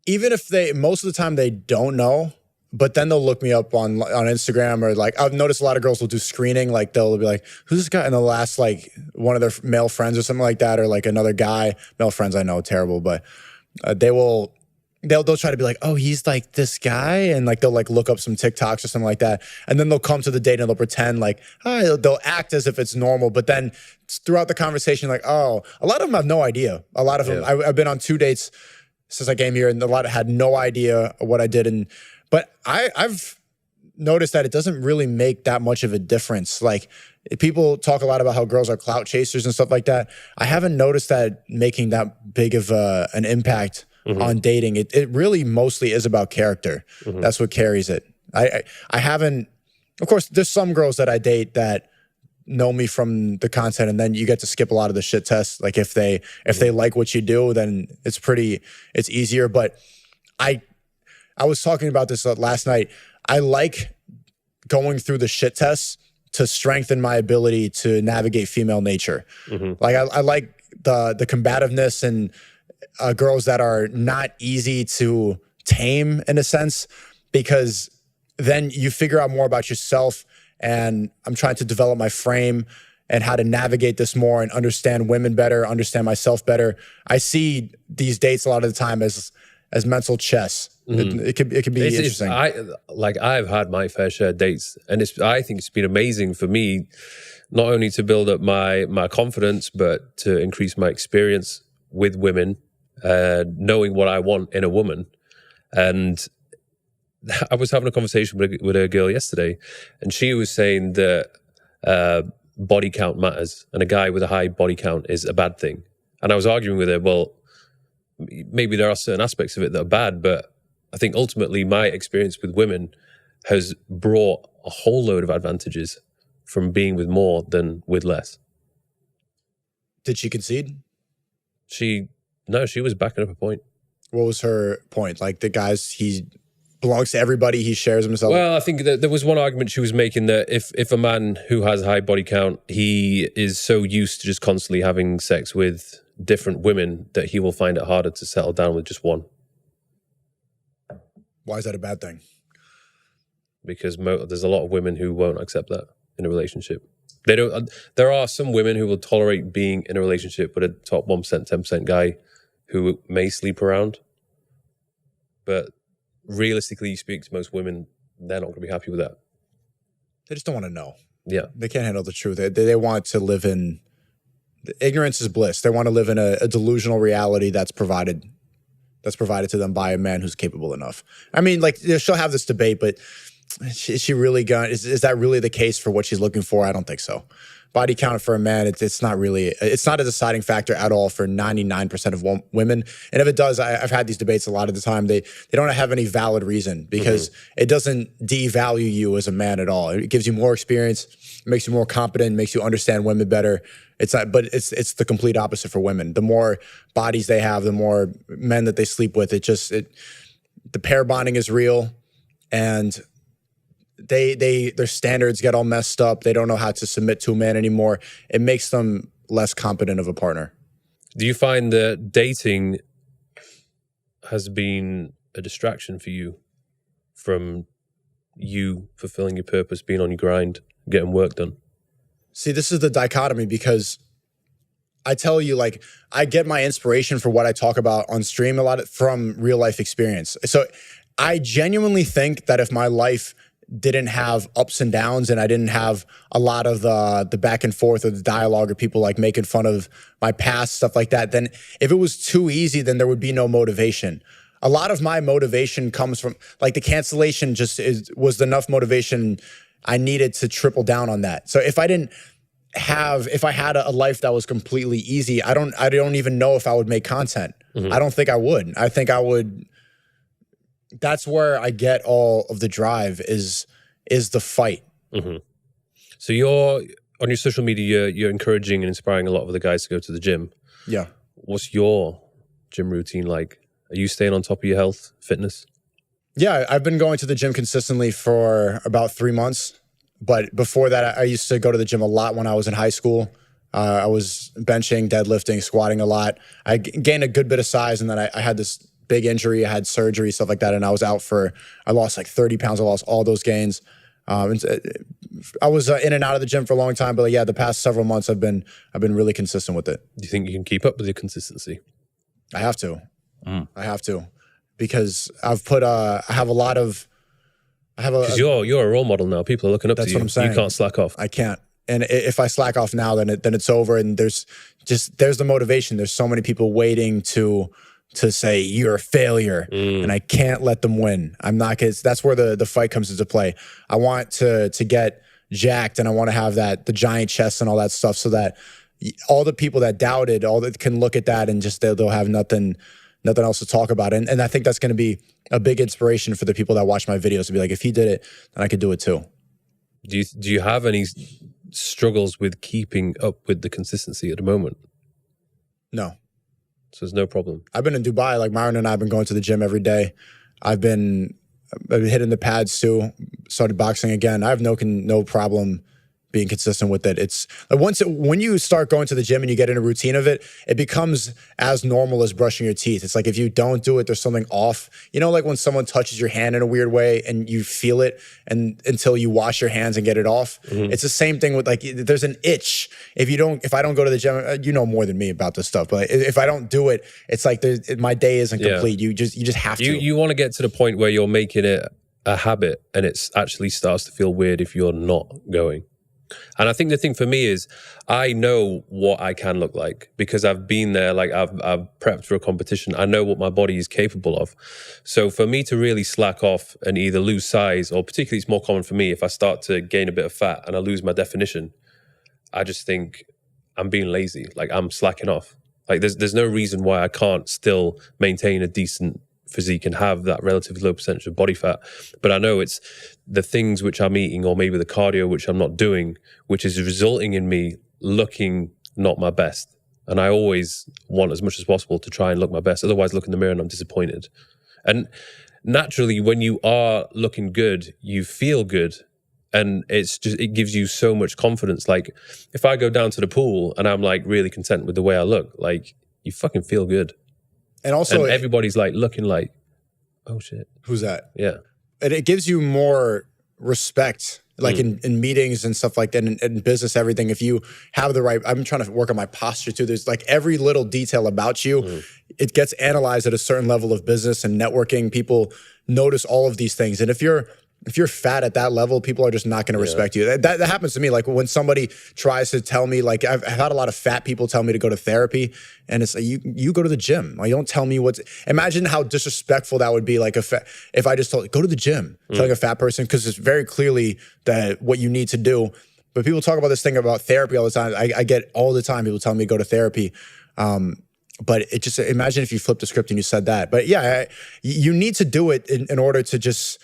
Even if most of the time they don't know, but then they'll look me up on Instagram, or like I've noticed a lot of girls will do screening. Like they'll be like, who's this guy? And they'll ask like one of their male friends or something like that, or like another guy. Male friends, I know, terrible, but they will they'll try to be like, oh, he's like this guy, and like they'll like look up some TikToks or something like that, and then they'll come to the date and they'll pretend like, oh, they'll act as if it's normal, but then throughout the conversation, like, oh, a lot of them have no idea. A lot of them, I've been on 2 dates since I came here, and a lot had no idea what I did, but I've noticed that it doesn't really make that much of a difference. Like, people talk a lot about how girls are clout chasers and stuff like that. I haven't noticed that making that big of an impact on dating. It really mostly is about character. That's what carries it. I haven't, of course, there's some girls that I date that know me from the content, and then you get to skip a lot of the shit tests. Like if they like what you do, then it's easier. But I was talking about this last night. I like going through the shit tests to strengthen my ability to navigate female nature. Like I like the combativeness and girls that are not easy to tame in a sense, because then you figure out more about yourself. And I'm trying to develop my frame and how to navigate this more and understand women better, understand myself better. I see these dates a lot of the time as mental chess. It could be interesting. I've had my fair share of dates, and I think it's been amazing for me, not only to build up my confidence, but to increase my experience with women, knowing what I want in a woman. And I was having a conversation with a girl yesterday, and she was saying that body count matters, and a guy with a high body count is a bad thing. And I was arguing with her, well, maybe there are certain aspects of it that are bad, but I think ultimately my experience with women has brought a whole load of advantages from being with more than with less. Did she concede? No, she was backing up a point. What was her point? Like, the guys, he belongs to everybody, he shares himself? Well, I think that there was one argument she was making that if a man who has a high body count, he is so used to just constantly having sex with different women that he will find it harder to settle down with just one. Why is that a bad thing? Because there's a lot of women who won't accept that in a relationship. They don't. There are some women who will tolerate being in a relationship with a top 1%, 10% guy who may sleep around. But realistically, you speak to most women, they're not going to be happy with that. They just don't want to know. Yeah. They can't handle the truth. They want to live in... Ignorance is bliss. They want to live in a delusional reality that's provided to them by a man who's capable enough. I mean, like, she'll have this debate, but is she really going? Is that really the case for what she's looking for? I don't think so. Body count for a man, it's not a deciding factor at all for 99% of women. And if it does, I've had these debates a lot of the time. They don't have any valid reason, because it doesn't devalue you as a man at all. It gives you more experience, makes you more competent, makes you understand women better. It's the complete opposite for women. The more bodies they have, the more men that they sleep with. The pair bonding is real, and their standards get all messed up. They don't know how to submit to a man anymore. It makes them less competent of a partner. Do you find that dating has been a distraction for you from you fulfilling your purpose, being on your grind, getting work done? See, this is the dichotomy, because I tell you, like, I get my inspiration for what I talk about on stream a lot from real life experience. So I genuinely think that if my life didn't have ups and downs, and I didn't have a lot of the back and forth or the dialogue or people like making fun of my past, stuff like that, then if it was too easy, then there would be no motivation. A lot of my motivation comes from, like, the cancellation was enough motivation I needed to triple down on that. So if I had a life that was completely easy, I don't even know if I would make content. I don't think I would. I think I would. That's where I get all of the drive is the fight. So you're on your social media, you're encouraging and inspiring a lot of other guys to go to the gym. Yeah. What's your gym routine like? Are you staying on top of your health, fitness? Yeah, I've been going to the gym consistently for about 3 months. But before that, I used to go to the gym a lot when I was in high school. I was benching, deadlifting, squatting a lot. I gained a good bit of size, and then I had this big injury. I had surgery, stuff like that, and I was out I lost like 30 pounds. I lost all those gains. I was in and out of the gym for a long time, but yeah, the past several months I've been really consistent with it. Do you think you can keep up with your consistency? I have to. I have to. because I've put I have a lot of because you're a role model now. People are looking up to you. That's what I'm saying. You can't slack off. I can't. And if I slack off now, then it's over. And there's the motivation. There's so many people waiting to say you're a failure, and I can't let them win. I'm not gonna. That's where the fight comes into play. I want to get jacked, and I want to have the giant chest and all that stuff, so that all the people that doubted, all that can look at that and just they'll have nothing else to talk about. And I think that's going to be a big inspiration for the people that watch my videos to be like, if he did it, then I could do it too. Do you have any struggles with keeping up with the consistency at the moment? No. So there's no problem. I've been in Dubai, like Myron and I have been going to the gym every day. I've been hitting the pads too, started boxing again. I have no problem being consistent with it. It's when you start going to the gym and you get in a routine of it, it becomes as normal as brushing your teeth. It's like if you don't do it, there's something off. You know, like when someone touches your hand in a weird way and you feel it and until you wash your hands and get it off. It's the same thing with like there's an itch. If I don't go to the gym, you know more than me about this stuff, but if I don't do it, it's like my day isn't complete. You just have to. You want to get to the point where you're making it a habit and it actually starts to feel weird if you're not going. And I think the thing for me is I know what I can look like because I've been there, like I've prepped for a competition. I know what my body is capable of. So for me to really slack off and either lose size, or particularly it's more common for me if I start to gain a bit of fat and I lose my definition, I just think I'm being lazy, like I'm slacking off. Like there's no reason why I can't still maintain a decent physique and have that relatively low percentage of body fat. But I know it's the things which I'm eating or maybe the cardio which I'm not doing, which is resulting in me looking not my best. And I always want as much as possible to try and look my best. Otherwise, I look in the mirror and I'm disappointed. And naturally, when you are looking good, you feel good. And it gives you so much confidence. Like if I go down to the pool and I'm like really content with the way I look, like you fucking feel good. And also, everybody's like looking like, oh shit. Who's that? Yeah. And it gives you more respect, like in meetings and stuff like that, in business, everything. If you have the right, I'm trying to work on my posture too. There's like every little detail about you, it gets analyzed at a certain level of business and networking. People notice all of these things. And if you're fat at that level, people are just not going to respect you. That happens to me. Like when somebody tries to tell me, like I've had a lot of fat people tell me to go to therapy, and it's like you go to the gym. Like, you don't tell me imagine how disrespectful that would be. Like if I just told go to the gym, telling a fat person, because it's very clearly that what you need to do. But people talk about this thing about therapy all the time. I get all the time people tell me to go to therapy. But it just, imagine if you flipped the script and you said that. But yeah, you need to do it in order to just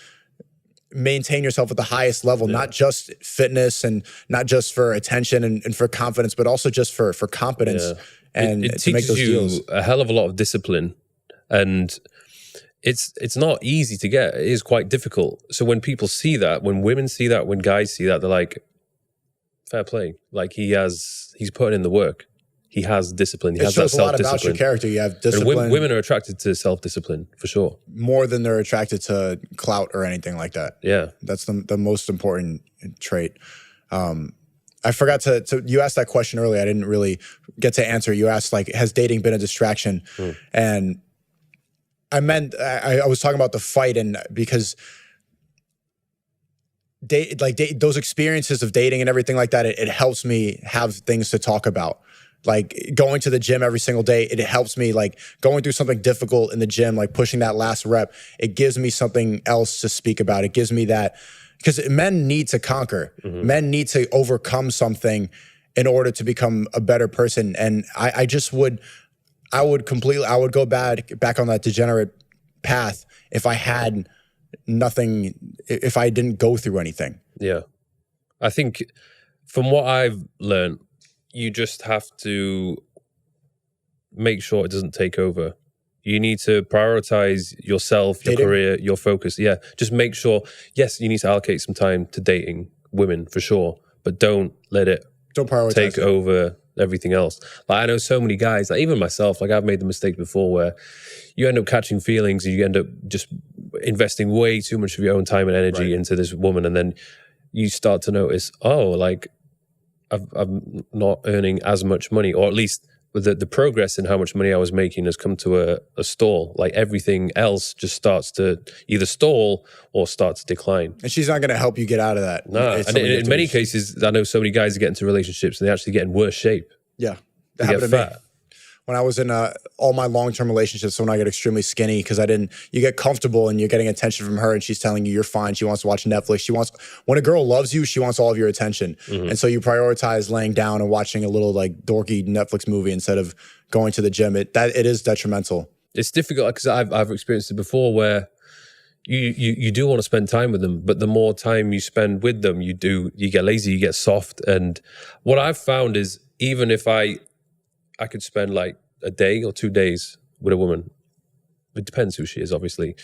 maintain yourself at the highest level, not just fitness and not just for attention and for confidence, but also just for competence and it to make teaches those you deals. a hell of a lot of discipline, and it's not easy to get. It is quite difficult. So when people see that, when women see that, when guys see that, they're like, fair play. Like he's putting in the work. He has discipline. He has that self-discipline. It shows a lot about your character. You have discipline. And women are attracted to self-discipline, for sure. More than they're attracted to clout or anything like that. Yeah. That's the most important trait. I forgot to you asked that question earlier. I didn't really get to answer. You asked, like, has dating been a distraction? And I meant, I was talking about the fight, and because those experiences of dating and everything like that, it helps me have things to talk about. Like going to the gym every single day, it helps me. Like going through something difficult in the gym, like pushing that last rep, it gives me something else to speak about. It gives me that, because men need to conquer. Men need to overcome something in order to become a better person. And I would go back on that degenerate path if I had nothing, if I didn't go through anything. Yeah. I think from what I've learned, you just have to make sure it doesn't take over. You need to prioritize yourself, your career, your focus. Yeah, just make sure, yes, you need to allocate some time to dating women for sure, but don't let it take over everything else. Like I know so many guys, like even myself, like I've made the mistake before where you end up catching feelings and you end up just investing way too much of your own time and energy into this woman, and then you start to notice, oh, like I'm not earning as much money, or at least the progress in how much money I was making has come to a stall. Like everything else just starts to either stall or start to decline. And she's not going to help you get out of that. No, and in many cases, I know so many guys get into relationships and they actually get in worse shape. Yeah, they get fat. When I was in all my long-term relationships, when I get extremely skinny, because you get comfortable and you're getting attention from her and she's telling you you're fine. She wants to watch Netflix. When a girl loves you, she wants all of your attention. And so you prioritize laying down and watching a little like dorky Netflix movie instead of going to the gym. It is detrimental. It's difficult because I've experienced it before where you do want to spend time with them, but the more time you spend with them, you get lazy, you get soft. And what I've found is even if I could spend like a day or 2 days with a woman. It depends who she is, obviously.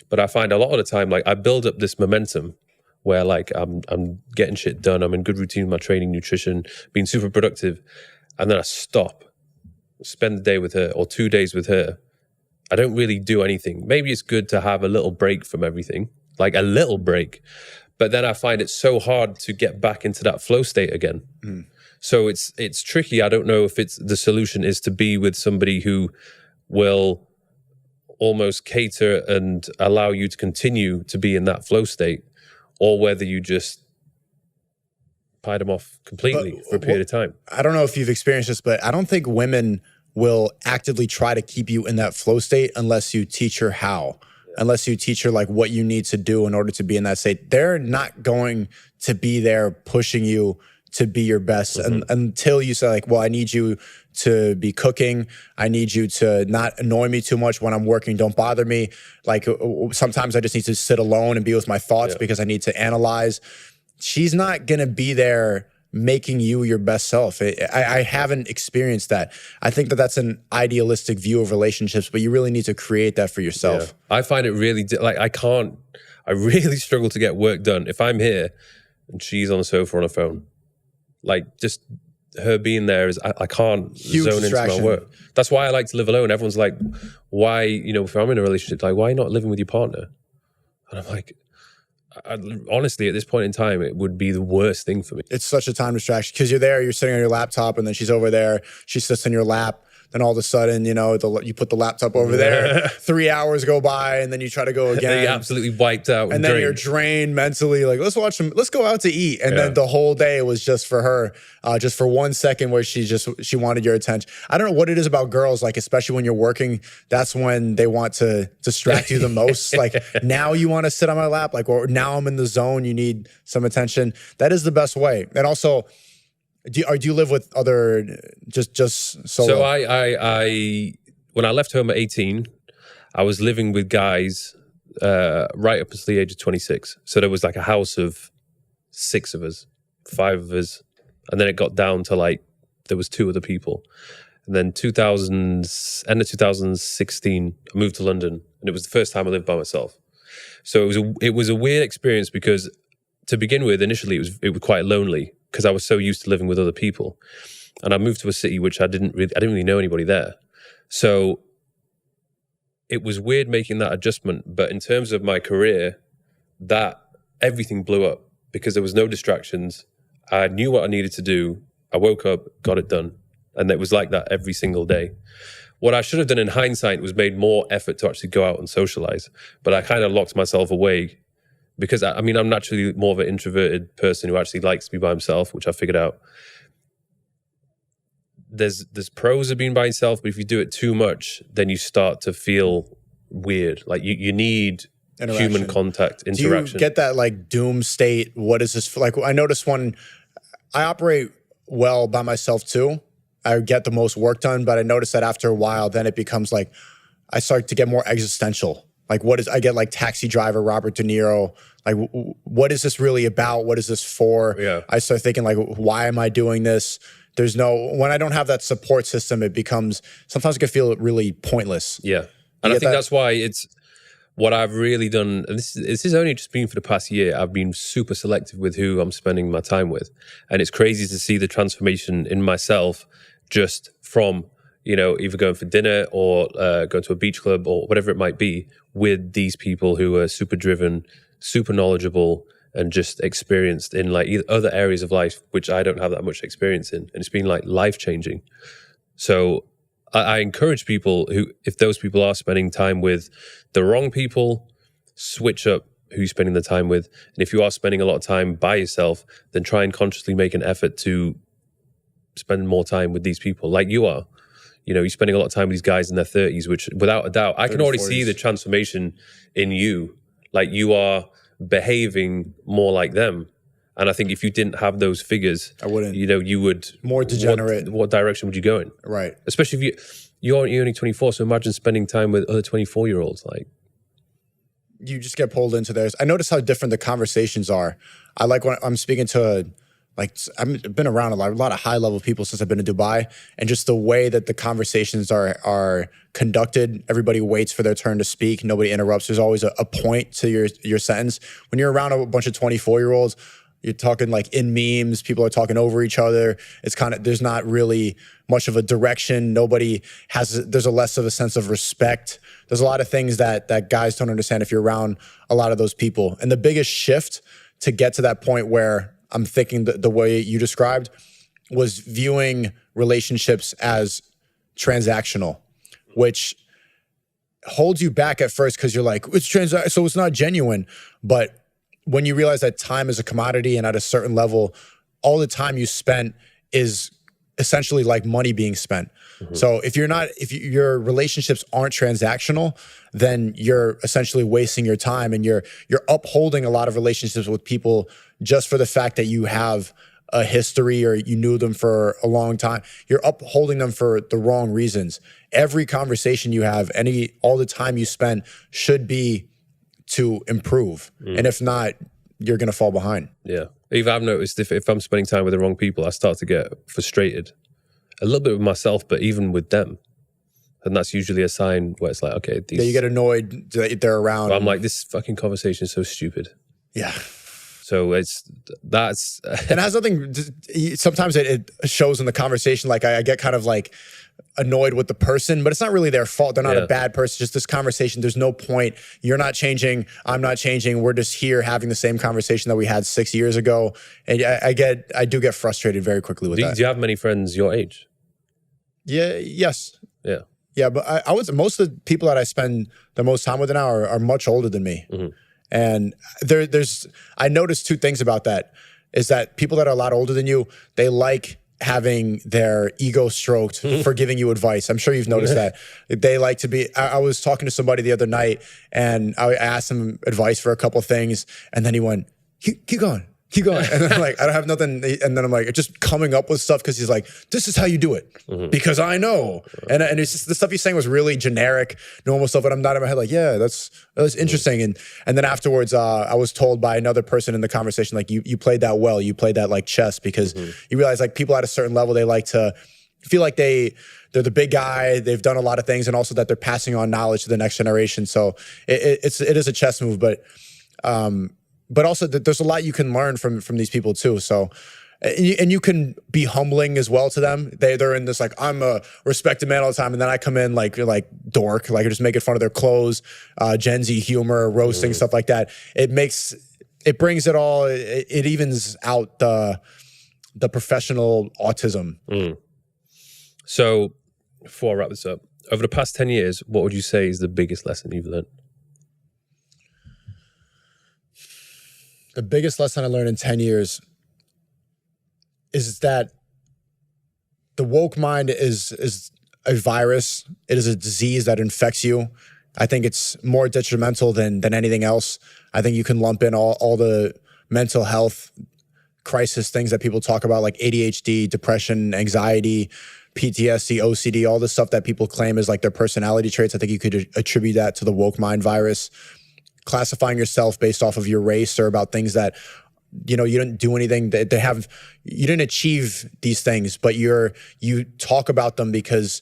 But I find a lot of the time, like I build up this momentum where like I'm getting shit done. I'm in good routine with my training, nutrition, being super productive. And then I stop, spend the day with her or 2 days with her. I don't really do anything. Maybe it's good to have a little break from everything, like a little break. But then I find it so hard to get back into that flow state again. So it's tricky. I don't know if the solution is to be with somebody who will almost cater and allow you to continue to be in that flow state, or whether you just pie them off completely for a period of time. I don't know if you've experienced this, but I don't think women will actively try to keep you in that flow state unless you teach her how. Unless you teach her like what you need to do in order to be in that state. They're not going to be there pushing you to be your best until you say like, well, I need you to be cooking. I need you to not annoy me too much when I'm working. Don't bother me. Like sometimes I just need to sit alone and be with my thoughts because I need to analyze. She's not going to be there making you your best self. I haven't experienced that. I think that that's an idealistic view of relationships, but you really need to create that for yourself. I find it really, like I really struggle to get work done if I'm here and she's on the sofa on her phone. Like just her being there is, I can't zone into my work. That's why I like to live alone. Everyone's like, why, if I'm in a relationship, like, why not living with your partner? And I'm like, honestly, at this point in time, it would be the worst thing for me. It's such a time distraction because you're there, you're sitting on your laptop and then she's over there, she sits in your lap. Then all of a sudden, you put the laptop over there, 3 hours go by, and then you try to go again. And you're absolutely wiped out. And then drained. you're drained mentally, like, let's go out to eat. And then the whole day was just for her, just for 1 second where she wanted your attention. I don't know what it is about girls, like, especially when you're working, that's when they want to distract you the most. Like, now you want to sit on my lap, like, or now I'm in the zone, you need some attention. That is the best way. And also, do you live with other, just solo? So I when I left home at 18, I was living with guys right up until the age of 26. So there was like a house of 6 of us, 5 of us. And then it got down to like, there was 2 other people. And then end of 2016, I moved to London. And it was the first time I lived by myself. So it was a weird experience because to begin with, initially it was quite lonely, because I was so used to living with other people. And I moved to a city which I didn't really know anybody there. So it was weird making that adjustment. But in terms of my career, that everything blew up because there was no distractions. I knew what I needed to do. I woke up, got it done. And it was like that every single day. What I should have done in hindsight was made more effort to actually go out and socialize. But I kind of locked myself away because, I'm naturally more of an introverted person who actually likes to be by himself, which I figured out. There's pros of being by yourself, but if you do it too much, then you start to feel weird. Like you need human contact, interaction. Do you get that like doom state? What is this? Like I noticed when I operate well by myself too, I get the most work done, but I noticed that after a while, then it becomes like, I start to get more existential. Like I get like Taxi Driver, Robert De Niro. Like, what is this really about? What is this for? Yeah. I start thinking like, why am I doing this? When I don't have that support system, it becomes, sometimes it can feel really pointless. Yeah. And I think that's why it's what I've really done. And this is only just been for the past year. I've been super selective with who I'm spending my time with. And it's crazy to see the transformation in myself just from, either going for dinner or going to a beach club or whatever it might be with these people who are super driven, super knowledgeable, and just experienced in like other areas of life, which I don't have that much experience in. And it's been like life-changing. So I encourage people who, if those people are spending time with the wrong people, switch up who you're spending the time with. And if you are spending a lot of time by yourself, then try and consciously make an effort to spend more time with these people like you are. You know, you're spending a lot of time with these guys in their 30s, which without a doubt, I can already see the transformation in you. Like you are behaving more like them. And I think if you didn't have those figures, I wouldn't. You know, you would more degenerate. What direction would you go in? Right. Especially if you're only 24. So imagine spending time with other 24-year-olds. Like, you just get pulled into theirs. I notice how different the conversations are. I like when I'm speaking to, like, I've been around a lot of high level people since I've been in Dubai, and just the way that the conversations are conducted. Everybody waits for their turn to speak. Nobody interrupts. There's always a point to your sentence. When you're around a bunch of 24-year-olds, you're talking like in memes. People are talking over each other. It's kind of, there's not really much of a direction. There's a less of a sense of respect. There's a lot of things that guys don't understand if you're around a lot of those people. And the biggest shift to get to that point where I'm thinking the way you described was viewing relationships as transactional, which holds you back at first because you're like, so it's not genuine. But when you realize that time is a commodity, and at a certain level, all the time you spent is essentially like money being spent. Mm-hmm. So if your relationships aren't transactional, then you're essentially wasting your time, and you're upholding a lot of relationships with people just for the fact that you have a history or you knew them for a long time. You're upholding them for the wrong reasons. Every conversation you have, all the time you spend should be to improve. And if not, you're going to fall behind. Yeah. Even I've noticed if I'm spending time with the wrong people, I start to get frustrated. A little bit with myself, but even with them. And that's usually a sign where it's like, okay. You get annoyed that they're around. I'm like, this fucking conversation is so stupid. Yeah. So that's... It has nothing... Sometimes it shows in the conversation, like I get kind of like annoyed with the person, but it's not really their fault. They're not a bad person. Just this conversation, there's no point. You're not changing. I'm not changing. We're just here having the same conversation that we had 6 years ago. And I do get frustrated very quickly with that. Do you have many friends your age? Yeah. Yes. Yeah. Yeah, but I would say most of the people that I spend the most time with now are much older than me. Mm-hmm. And I noticed two things about that, is that people that are a lot older than you, they like having their ego stroked for giving you advice. I'm sure you've noticed that. They like to be, I was talking to somebody the other night, and I asked him advice for a couple things, and then he went, keep going. Keep going. And then I'm like, I don't have nothing. And then I'm like, just coming up with stuff because he's like, this is how you do it. Mm-hmm. Because I know. And it's just, the stuff he's saying was really generic, normal stuff. And I'm not in my head like, yeah, that's interesting. And then afterwards, I was told by another person in the conversation, like, you played that well. You played that like chess, because you realize like people at a certain level, they like to feel like they're the big guy. They've done a lot of things, and also that they're passing on knowledge to the next generation. So it is a chess move, but also there's a lot you can learn from these people too. So, and you can be humbling as well to them. They're in this like, I'm a respected man all the time, and then I come in like dork, like just making fun of their clothes, Gen Z humor, roasting, stuff like that. It brings it all. It evens out the professional autism. So, before I wrap this up, over the past 10 years, what would you say is the biggest lesson you've learned? The biggest lesson I learned in 10 years is that the woke mind is a virus. It is a disease that infects you. I think it's more detrimental than anything else. I think you can lump in all the mental health crisis things that people talk about, like ADHD, depression, anxiety, PTSD, OCD, all the stuff that people claim is like their personality traits. I think you could attribute that to the woke mind virus. Classifying yourself based off of your race, or about things that, you didn't do anything, that you didn't achieve these things, but you talk about them because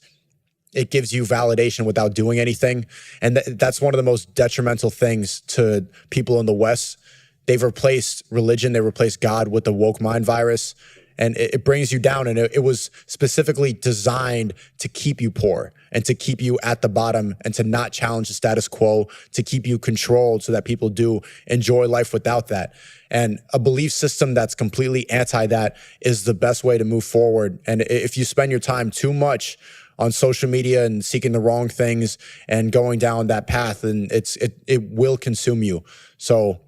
it gives you validation without doing anything. And that's one of the most detrimental things to people in the West. They've replaced religion, they replaced God with the woke mind virus. and it brings you down. And it was specifically designed to keep you poor and to keep you at the bottom and to not challenge the status quo, to keep you controlled so that people do enjoy life without that. And a belief system that's completely anti that is the best way to move forward. And if you spend your time too much on social media and seeking the wrong things and going down that path, then it will consume you. So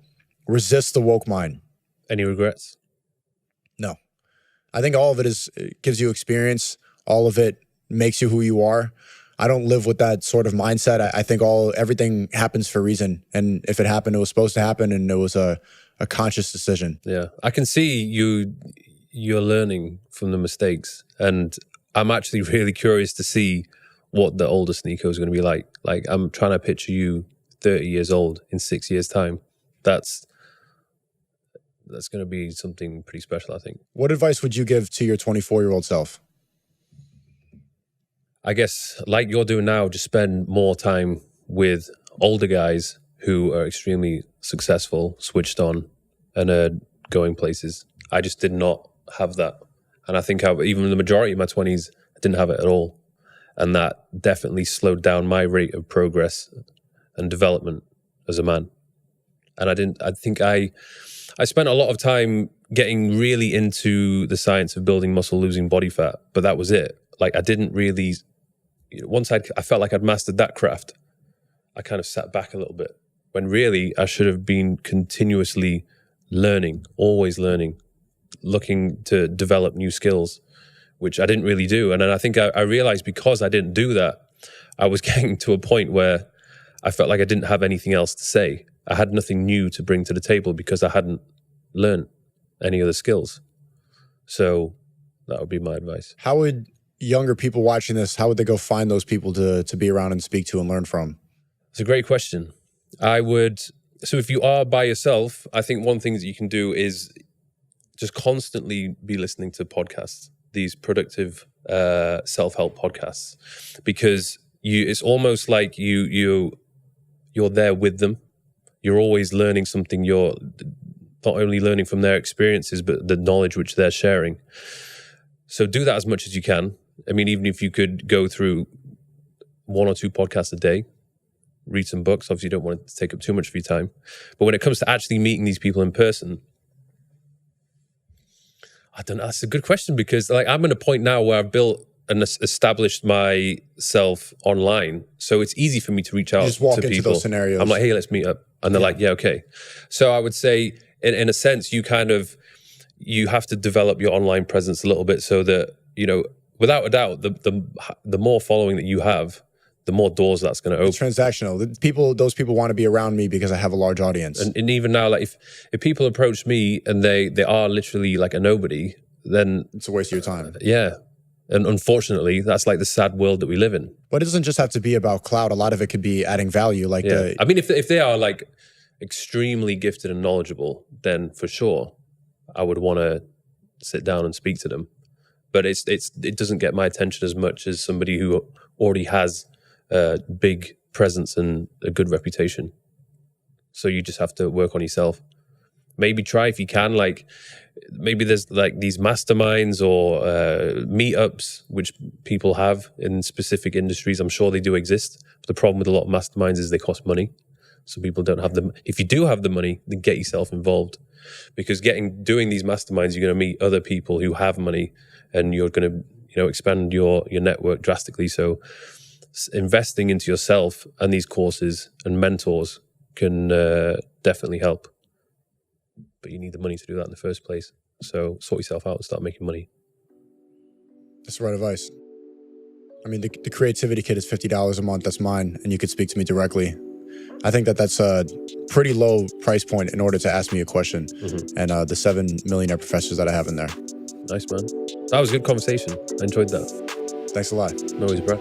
resist the woke mind. Any regrets? No. I think all of it gives you experience. All of it makes you who you are. I don't live with that sort of mindset. I think everything happens for a reason. And if it happened, it was supposed to happen, and it was a conscious decision. Yeah. I can see you're learning from the mistakes. And I'm actually really curious to see what the older Sneako is going to be like. Like, I'm trying to picture you 30 years old in 6 years' time. That's going to be something pretty special, I think. What advice would you give to your 24-year-old self? I guess, like you're doing now, just spend more time with older guys who are extremely successful, switched on, and are going places. I just did not have that. And I think even the majority of my 20s, I didn't have it at all. And that definitely slowed down my rate of progress and development as a man. And I think I spent a lot of time getting really into the science of building muscle, losing body fat, but that was it. Like, I didn't really, once I felt like I'd mastered that craft, I kind of sat back a little bit, when really I should have been continuously learning, always learning, looking to develop new skills, which I didn't really do. And then I think I realized, because I didn't do that, I was getting to a point where I felt like I didn't have anything else to say. I had nothing new to bring to the table because I hadn't learned any other skills. So that would be my advice. How would younger people watching this, how would they go find those people to be around and speak to and learn from? It's a great question. So if you are by yourself, I think one thing that you can do is just constantly be listening to podcasts, these productive self-help podcasts, because it's almost like you're there with them. You're always learning something. You're not only learning from their experiences, but the knowledge which they're sharing. So do that as much as you can. I mean, even if you could go through 1 or 2 podcasts a day, read some books. Obviously, you don't want it to take up too much of your time. But when it comes to actually meeting these people in person, I don't know. That's a good question, because like, I'm at a point now where I've built and established myself online. So it's easy for me to reach out just walk to into people. Those scenarios. I'm like, hey, let's meet up. And they're like, yeah, okay. So I would say, in a sense, you have to develop your online presence a little bit, so that, without a doubt, the more following that you have, the more doors that's going to open. It's transactional. Those people want to be around me because I have a large audience. And even now, like, if people approach me and they are literally like a nobody, then it's a waste of your time. Yeah. And unfortunately, that's like the sad world that we live in. But it doesn't just have to be about clout. A lot of it could be adding value. Like, I mean, if they are like extremely gifted and knowledgeable, then for sure I would want to sit down and speak to them. But it doesn't get my attention as much as somebody who already has a big presence and a good reputation. So you just have to work on yourself. Maybe try, if you can, like, maybe there's like these masterminds or meetups which people have in specific industries. I'm sure they do exist. But the problem with a lot of masterminds is they cost money. So people don't have them. If you do have the money, then get yourself involved, because doing these masterminds, you're going to meet other people who have money, and you're going to expand your network drastically. So investing into yourself and these courses and mentors can definitely help. But you need the money to do that in the first place. So sort yourself out and start making money. That's the right advice. I mean, the creativity kit is $50 a month. That's mine. And you could speak to me directly. I think that's a pretty low price point in order to ask me a question. Mm-hmm. And the 7 millionaire professors that I have in there. Nice, man. That was a good conversation. I enjoyed that. Thanks a lot. No worries, bro.